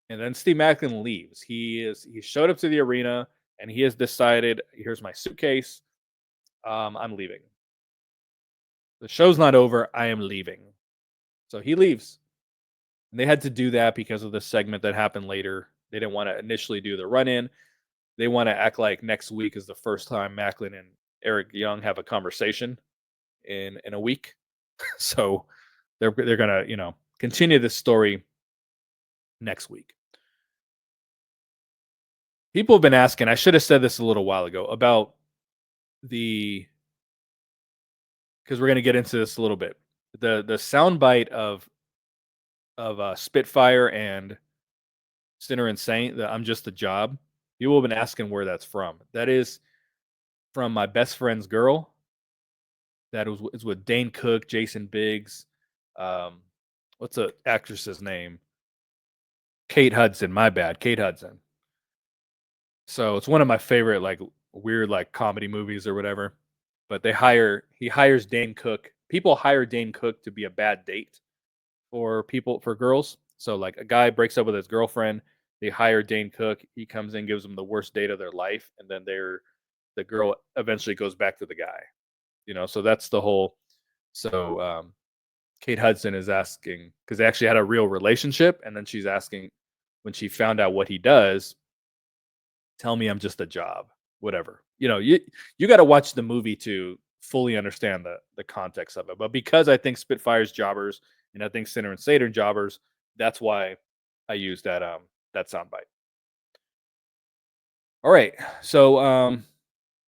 And then Steve Macklin leaves. He showed up to the arena and he has decided, here's my suitcase. I'm leaving. The show's not over. I am leaving. So he leaves. And they had to do that because of the segment that happened later. They didn't want to initially do the run-in. They want to act like next week is the first time Macklin and Eric Young have a conversation in a week. So they're gonna, continue this story next week. People have been asking, I should have said this a little while ago, about because we're going to get into this a little bit. The soundbite of Spitfire and Sinner and Saint, that I'm just a job. People have been asking where that's from. That is from My Best Friend's Girl. That is with Dane Cook, Jason Biggs. What's the actress's name? Kate Hudson. My bad. Kate Hudson. So it's one of my favorite, like, weird, like, comedy movies or whatever. But he hires Dane Cook. People hire Dane Cook to be a bad date for girls. So like a guy breaks up with his girlfriend. They hire Dane Cook. He comes in, gives them the worst date of their life. And then the girl eventually goes back to the guy, so that's the whole, Kate Hudson is asking, because they actually had a real relationship, and then she's asking, when she found out what he does, tell me I'm just a job, whatever. You got to watch the movie to fully understand the context of it. But because I think Spitfire's jobbers, and I think Sinner and Slater jobbers, that's why I used that soundbite. All right, so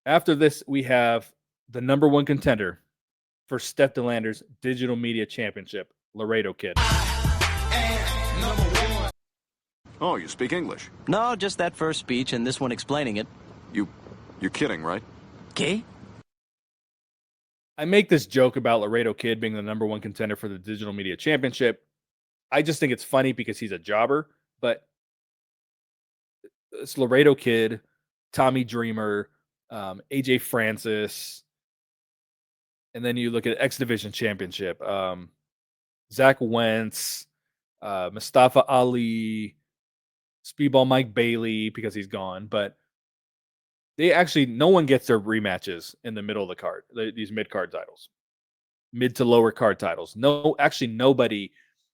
after this, we have the number one contender for Steph DeLander's Digital Media Championship, Laredo Kid. Oh, you speak English? No, just that first speech and this one explaining it. You're kidding, right? Okay. I make this joke about Laredo Kid being the number one contender for the Digital Media Championship. I just think it's funny because he's a jobber, but it's Laredo Kid, Tommy Dreamer, AJ Francis, and then you look at X Division Championship, Zach Wentz, Mustafa Ali, Speedball Mike Bailey, because he's gone, but no one gets their rematches in the middle of the card, these mid-card titles, mid to lower card titles. No, actually nobody,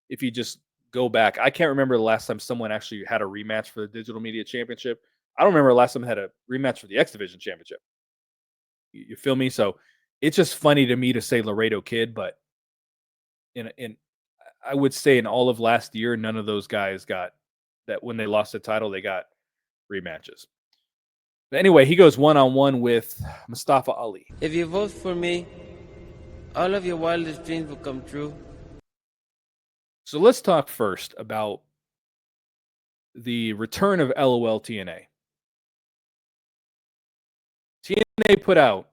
if you just go back, I can't remember the last time someone actually had a rematch for the Digital Media Championship. I don't remember the last time I had a rematch for the X Division Championship. You feel me? So it's just funny to me to say Laredo Kid, but I would say in all of last year, none of those guys got that. When they lost the title, they got rematches. But anyway, he goes one-on-one with Mustafa Ali. If you vote for me, all of your wildest dreams will come true. So let's talk first about the return of LOL TNA. TNA put out,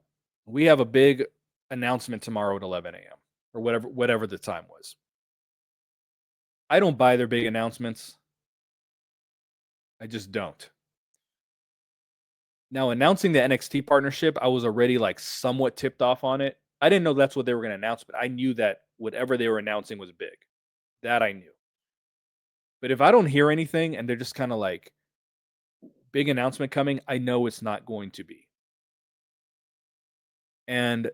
we have a big announcement tomorrow at 11 a.m. or whatever the time was. I don't buy their big announcements. I just don't. Now, announcing the NXT partnership, I was already like somewhat tipped off on it. I didn't know that's what they were going to announce, but I knew that whatever they were announcing was big. That I knew. But if I don't hear anything and they're just kind of like, big announcement coming, I know it's not going to be. And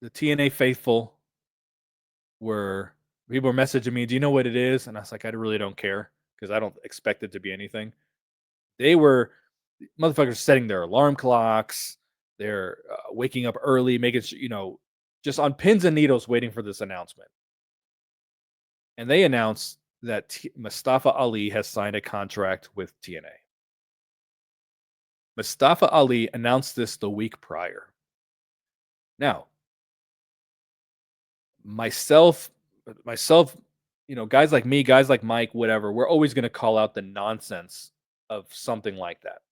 the TNA faithful people were messaging me, do you know what it is? And I was like, I really don't care because I don't expect it to be anything. They were motherfuckers setting their alarm clocks. They're waking up early, making sure, just on pins and needles waiting for this announcement. And they announced that Mustafa Ali has signed a contract with TNA. Mustafa Ali announced this the week prior. Now, myself, guys like me, guys like Mike, whatever, we're always going to call out the nonsense of something like that.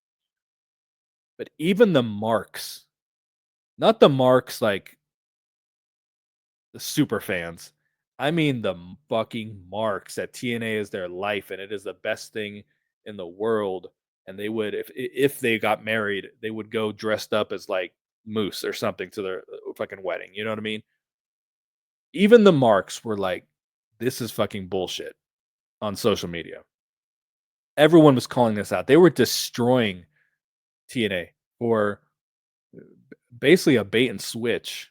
But even the marks, not the marks like the super fans, I mean the fucking marks that TNA is their life and it is the best thing in the world. And they would, if they got married, they would go dressed up as like Moose or something to their fucking wedding. You know what I mean? Even the marks were like, this is fucking bullshit on social media. Everyone was calling this out. They were destroying TNA for basically a bait and switch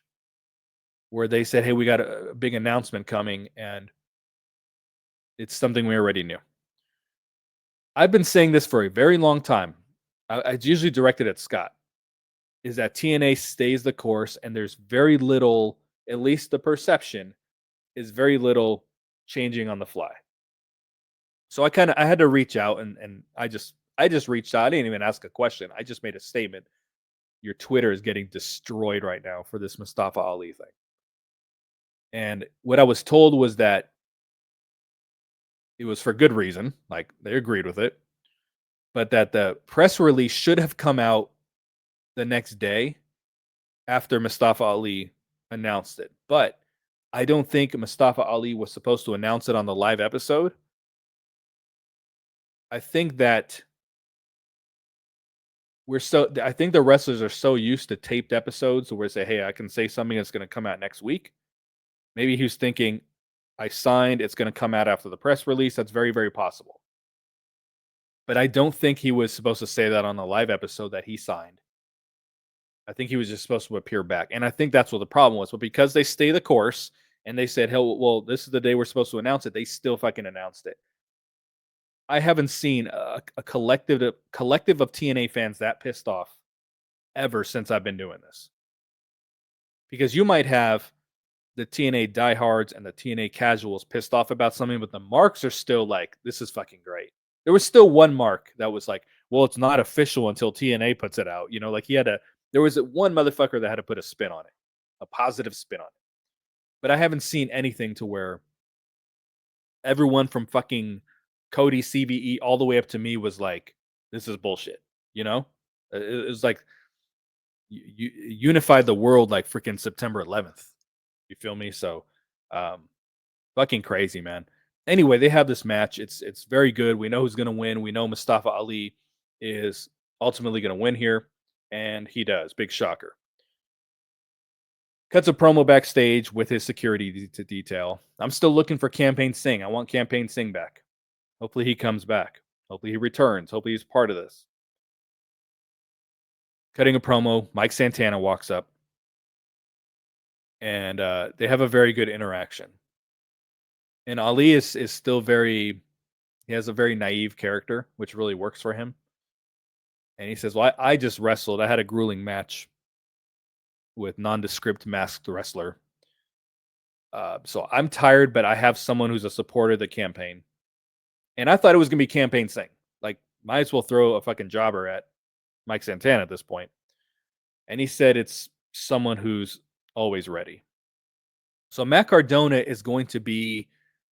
where they said, hey, we got a big announcement coming and it's something we already knew. I've been saying this for a very long time. I usually directed at Scott, is that TNA stays the course and there's very little, at least the perception, is very little changing on the fly. So I had to reach out and I just reached out. I didn't even ask a question. I just made a statement. Your Twitter is getting destroyed right now for this Mustafa Ali thing. And what I was told was that it was for good reason, like they agreed with it, but that the press release should have come out the next day after Mustafa Ali announced it. But I don't think Mustafa Ali was supposed to announce it on the live episode. I think that I think the wrestlers are so used to taped episodes where they say, hey, I can say something that's going to come out next week. Maybe he was thinking, I signed, it's going to come out after the press release. That's very, very possible. But I don't think he was supposed to say that on the live episode that he signed. I think he was just supposed to appear back. And I think that's what the problem was. But because they stay the course and they said, hell, well, this is the day we're supposed to announce it, they still fucking announced it. I haven't seen a collective of TNA fans that pissed off ever since I've been doing this. Because you might have the TNA diehards and the TNA casuals pissed off about something, but the marks are still like, this is fucking great. There was still one mark that was like, well, it's not official until TNA puts it out. Like there was one motherfucker that had to put a spin on it, a positive spin on it. But I haven't seen anything to where everyone from fucking Cody, CVE, all the way up to me was like, this is bullshit. It was like you unified the world like freaking September 11th. You feel me? So fucking crazy, man. Anyway, they have this match. It's very good. We know who's going to win. We know Mustafa Ali is ultimately going to win here, and he does. Big shocker. Cuts a promo backstage with his security detail. I'm still looking for Campaign Singh. I want Campaign Singh back. Hopefully he comes back. Hopefully he returns. Hopefully he's part of this. Cutting a promo, Mike Santana walks up. And they have a very good interaction. And Ali is still he has a very naive character, which really works for him. And he says, well, I just wrestled. I had a grueling match with nondescript masked wrestler. So I'm tired, but I have someone who's a supporter of the campaign. And I thought it was going to be Campaign Singh. Like, might as well throw a fucking jobber at Mike Santana at this point. And he said it's someone who's always ready. So Matt Cardona is going to be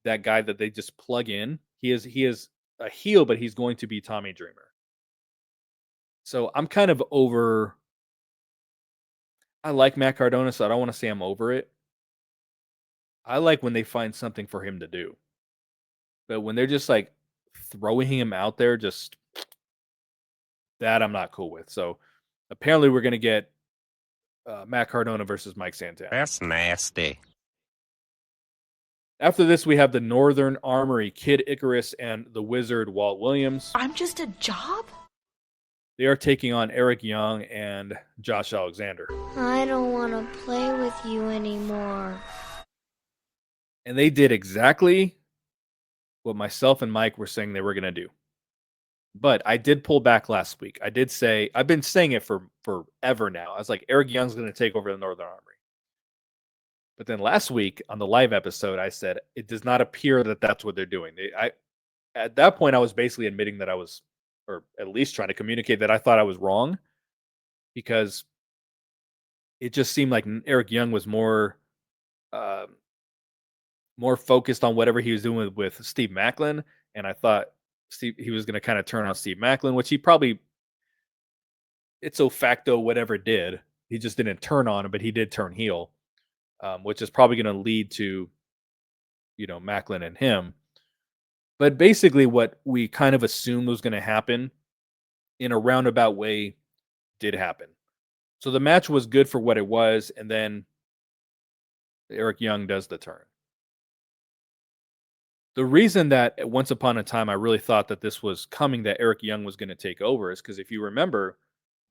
that guy that they just plug in. He is a heel, but he's going to be Tommy Dreamer. So I'm kind of over. I like Matt Cardona, so I don't want to say I'm over it. I like when they find something for him to do. But when they're just like throwing him out there, just that I'm not cool with. So apparently we're going to get Matt Cardona versus Mike Santana. That's nasty. After this, we have the Northern Armory, Kid Icarus and the Wizard Walt Williams. I'm just a job? They are taking on Eric Young and Josh Alexander. I don't want to play with you anymore. And they did exactly what myself and Mike were saying they were going to do. But I did pull back last week. I did say, I've been saying it for forever now. I was like, Eric Young's going to take over the Northern Armory. But then last week on the live episode, I said, it does not appear that that's what they're doing. At that point, I was basically admitting that I was, or at least trying to communicate that I thought I was wrong, because it just seemed like Eric Young was more focused on whatever he was doing with Steve Macklin. And I thought he was going to kind of turn on Steve Macklin, which he probably, ipso facto, whatever did. He just didn't turn on him, but he did turn heel. Which is probably going to lead to, Macklin and him. But basically what we kind of assumed was going to happen in a roundabout way did happen. So the match was good for what it was, and then Eric Young does the turn. The reason that once upon a time I really thought that this was coming, that Eric Young was going to take over, is because if you remember,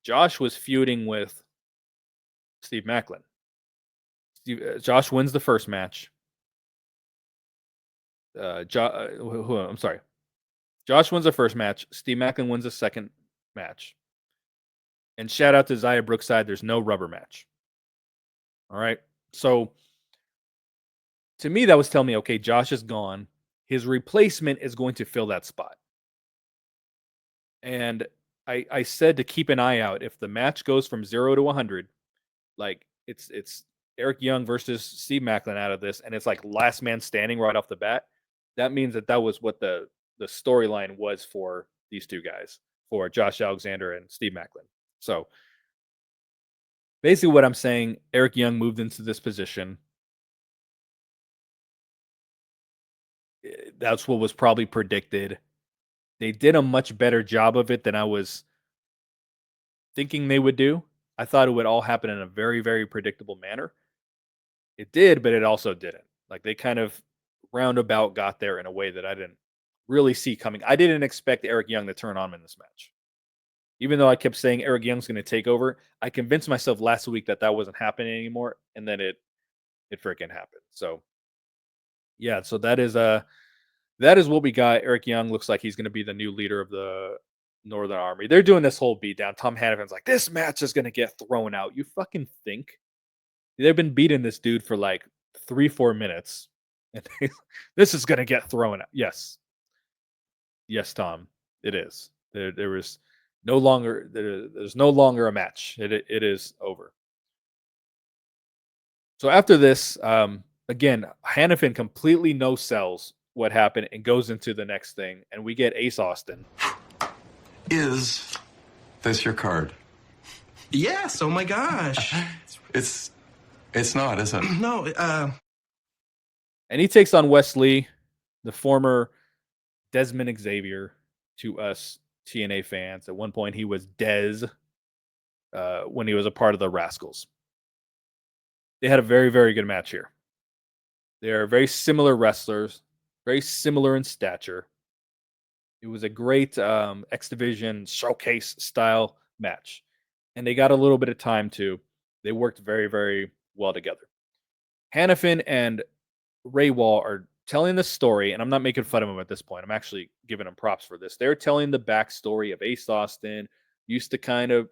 Josh was feuding with Steve Macklin. Josh wins the first match. I'm sorry. Josh wins the first match. Steve Macklin wins the second match. And shout out to Zaya Brookside. There's no rubber match. All right. So to me, that was telling me, okay, Josh is gone. His replacement is going to fill that spot. And I said to keep an eye out. If the match goes from 0 to 100, like it's Eric Young versus Steve Macklin out of this, and it's like last man standing right off the bat, that means that was what the storyline was for these two guys, for Josh Alexander and Steve Macklin. So basically what I'm saying, Eric Young moved into this position. That's what was probably predicted. They did a much better job of it than I was thinking they would do. I thought it would all happen in a very, very predictable manner. It did, but it also didn't. Like they kind of roundabout got there in a way that I didn't really see coming. I didn't expect Eric Young to turn on him in this match. Even though I kept saying Eric Young's going to take over, I convinced myself last week that wasn't happening anymore, and then it freaking happened. So yeah, so that is what we got. Eric Young looks like he's going to be the new leader of the Northern Army. They're doing this whole beatdown. Tom Hannifin's like, this match is going to get thrown out. You fucking think? They've been beating this dude for like 3-4 minutes. And this is going to get thrown out. Yes. Yes, Tom. It is. There was no longer, there's no longer a match. It is over. So after this, again, Hannifin completely no sells what happened and goes into the next thing. And we get Ace Austin. Is this your card? Yes. Oh my gosh. It's not, is it? No. And he takes on Wesley, the former Desmond Xavier to us TNA fans. At one point, he was Dez when he was a part of the Rascals. They had a very, very good match here. They are very similar wrestlers, very similar in stature. It was a great X Division showcase style match. And they got a little bit of time too. They worked very, very well together. Hannifin and Ray Wall are telling the story, and I'm not making fun of them at this point. I'm actually giving them props for this. They're telling the backstory of Ace Austin. Used to kind of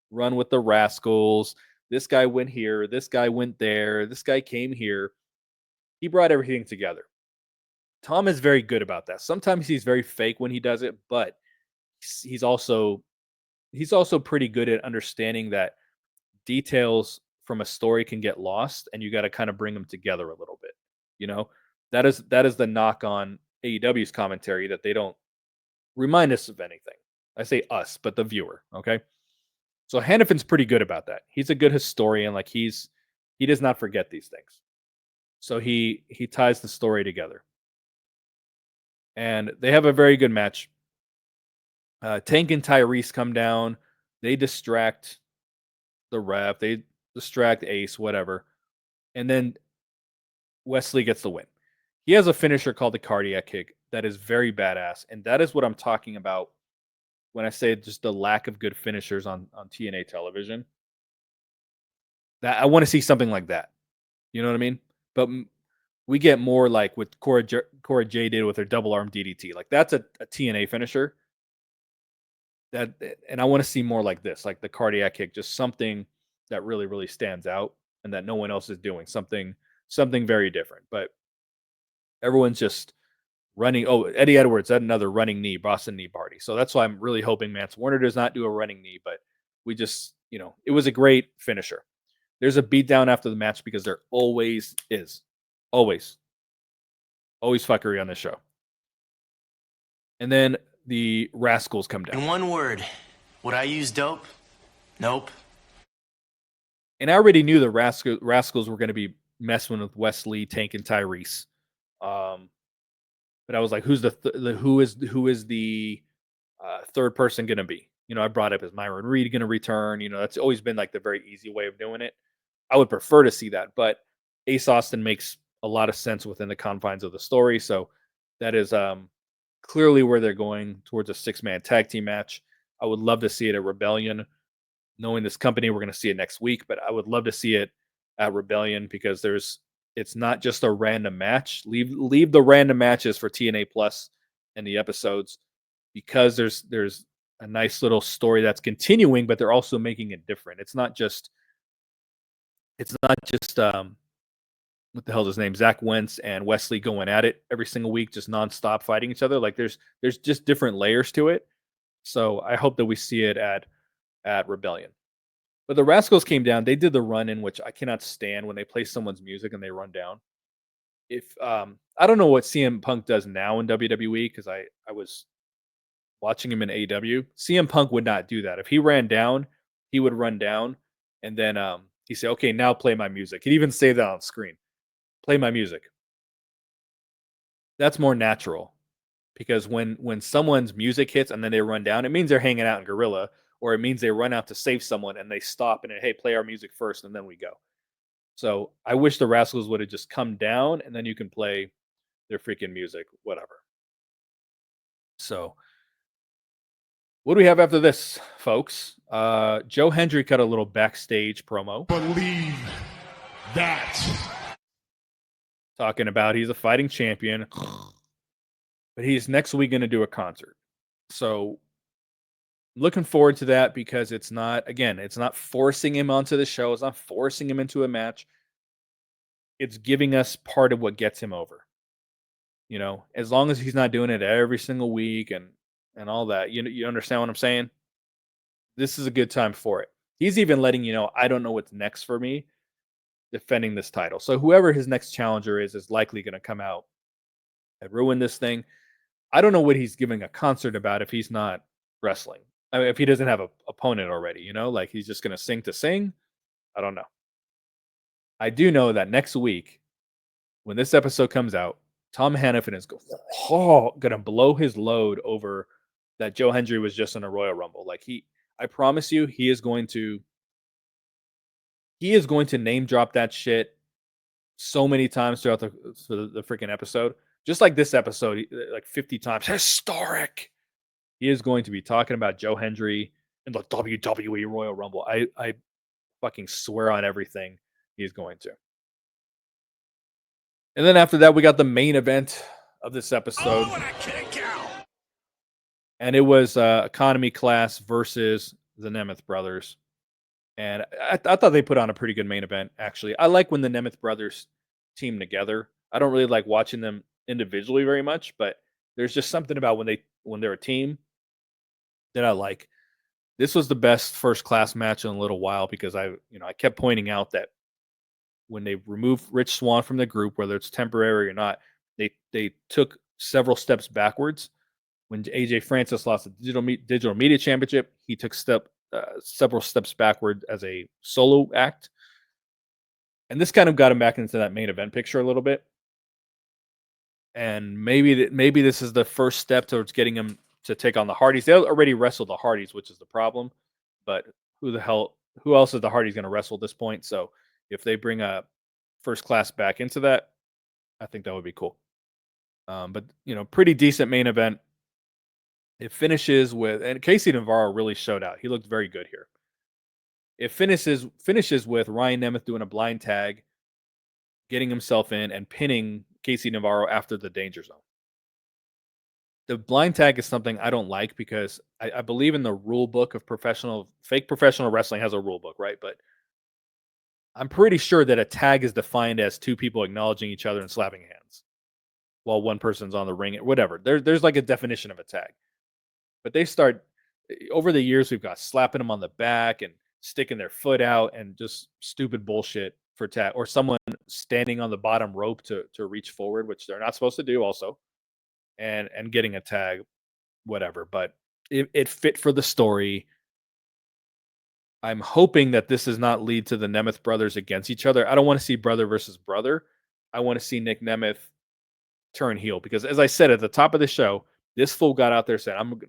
run with the Rascals. This guy went here. This guy went there. This guy came here. He brought everything together. Tom is very good about that. Sometimes he's very fake when he does it, but he's also pretty good at understanding that details from a story can get lost, and you got to kind of bring them together a little bit. That is the knock on AEW's commentary, that they don't remind us of anything. I say us, but the viewer. Okay. So Hannifin's pretty good about that. He's a good historian. Like he does not forget these things. So he ties the story together. And they have a very good match. Tank and Tyrese come down. They distract the ref. They distract Ace, whatever. And then Wesley gets the win. He has a finisher called the cardiac kick that is very badass. And that is what I'm talking about when I say just the lack of good finishers on TNA television. That I want to see something like that. You know what I mean? But we get more like what Cora Jade did with her double arm DDT. Like that's a TNA finisher. And I want to see more like this, like the cardiac kick, just something that really, really stands out and that no one else is doing. Something very different. But everyone's just running. Oh, Eddie Edwards had another running knee, Boston knee party. So that's why I'm really hoping Mance Warner does not do a running knee, but we just, it was a great finisher. There's a beatdown after the match because there always is. Always fuckery on this show. And then the Rascals come down. In one word, would I use dope? Nope. And I already knew the Rascals were going to be messing with Wesley, Tank, and Tyrese. But I was like, who is the third person going to be? I brought up, is Myron Reed going to return? That's always been like the very easy way of doing it. I would prefer to see that, but Ace Austin makes a lot of sense within the confines of the story. So that is clearly where they're going, towards a 6-man tag team match. I would love to see it at Rebellion. Knowing this company, we're going to see it next week, but I would love to see it at Rebellion because it's not just a random match. Leave the random matches for TNA Plus and the episodes, because there's a nice little story that's continuing, but they're also making it different. It's not just what the hell is his name? Zach Wentz and Wesley going at it every single week, just nonstop fighting each other. Like there's just different layers to it. So I hope that we see it at Rebellion. But the Rascals came down. They did the run in, which I cannot stand, when they play someone's music and they run down. If I don't know what CM Punk does now in WWE, because I was watching him in AEW. CM Punk would not do that. If he ran down, he would run down, and then he'd say, "Okay, now play my music." He'd even say that on screen. Play my music. That's more natural, because when someone's music hits and then they run down, it means they're hanging out in Gorilla, or it means they run out to save someone and they stop and, hey, play our music first and then we go. So I wish the Rascals would have just come down and then you can play their freaking music, whatever. So what do we have after this, folks? Joe Hendry cut a little backstage promo. Believe that. Talking about he's a fighting champion, but he's next week going to do a concert. So looking forward to that, because it's not forcing him onto the show. It's not forcing him into a match. It's giving us part of what gets him over. As long as he's not doing it every single week and all that, you understand what I'm saying? This is a good time for it. He's even letting you know, I don't know what's next for me defending this title. So whoever his next challenger is likely going to come out and ruin this thing. I don't know what he's giving a concert about if he's not wrestling. I mean, if he doesn't have an opponent already, like he's just going to sing to sing. I don't know. I do know that next week, when this episode comes out, Tom Hannafin is going to blow his load over that Joe Hendry was just in a Royal Rumble. Like I promise you, he is going to name drop that shit so many times throughout the freaking episode. Just like this episode, like 50 times. Historic. He is going to be talking about Joe Hendry in the WWE Royal Rumble. I fucking swear on everything he's going to. And then after that, we got the main event of this episode. And it was Economy Class versus the Nemeth Brothers. And I thought they put on a pretty good main event, actually. I like when the Nemeth Brothers team together. I don't really like watching them individually very much, but there's just something about when they're a team that I like. This was the best first class match in a little while, because I kept pointing out that when they remove Rich Swann from the group, whether it's temporary or not, They took several steps backwards. When AJ Francis lost the digital media championship, he took several steps backward as a solo act, and this kind of got him back into that main event picture a little bit. And maybe this is the first step towards getting him to take on the Hardys. They already wrestled the Hardys, which is the problem. But who else is the Hardys going to wrestle at this point? So if they bring a First Class back into that, I think that would be cool. But pretty decent main event. It finishes with, and Casey Navarro really showed out. He looked very good here. It finishes with Ryan Nemeth doing a blind tag, getting himself in and pinning Casey Navarro after the danger zone. The blind tag is something I don't like because I believe in the rule book of fake professional wrestling has a rule book, right? But I'm pretty sure that a tag is defined as two people acknowledging each other and slapping hands while one person's on the ring, whatever. There's like a definition of a tag. But they start, over the years, we've got slapping them on the back and sticking their foot out and just stupid bullshit for tag, or someone standing on the bottom rope to reach forward, which they're not supposed to do also, and getting a tag, whatever. But it fit for the story. I'm hoping that this does not lead to the Nemeth brothers against each other. I don't want to see brother versus brother. I want to see Nick Nemeth turn heel because, as I said at the top of the show, this fool got out there and said, I'm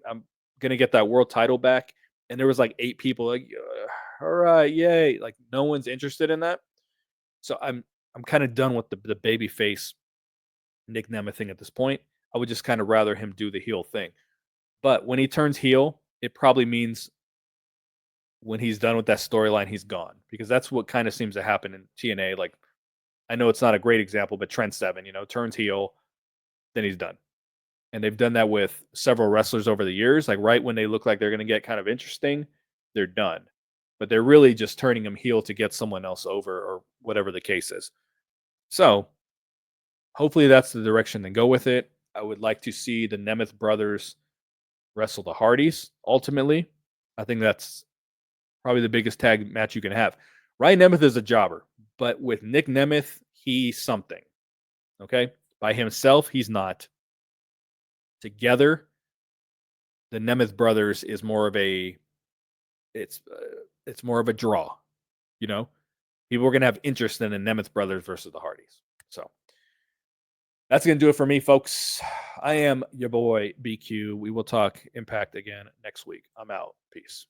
going to get that world title back. And there was like 8 people like, all right, yay. Like no one's interested in that. So I'm kind of done with the baby face Nick Nemeth thing at this point. I would just kind of rather him do the heel thing. But when he turns heel, it probably means when he's done with that storyline, he's gone. Because that's what kind of seems to happen in TNA. Like, I know it's not a great example, but Trent Seven, turns heel, then he's done. And they've done that with several wrestlers over the years. Like right when they look like they're going to get kind of interesting, they're done. But they're really just turning them heel to get someone else over or whatever the case is. So hopefully that's the direction they go with it. I would like to see the Nemeth brothers wrestle the Hardys ultimately. I think that's probably the biggest tag match you can have. Ryan Nemeth is a jobber, but with Nick Nemeth, he's something. Okay? By himself, he's not. Together, the Nemeth brothers is more of a it's more of a draw. People are going to have interest in the Nemeth brothers versus the Hardys. So that's going to do it for me, folks. I am your boy BQ. We will talk Impact again next week. I'm out. Peace.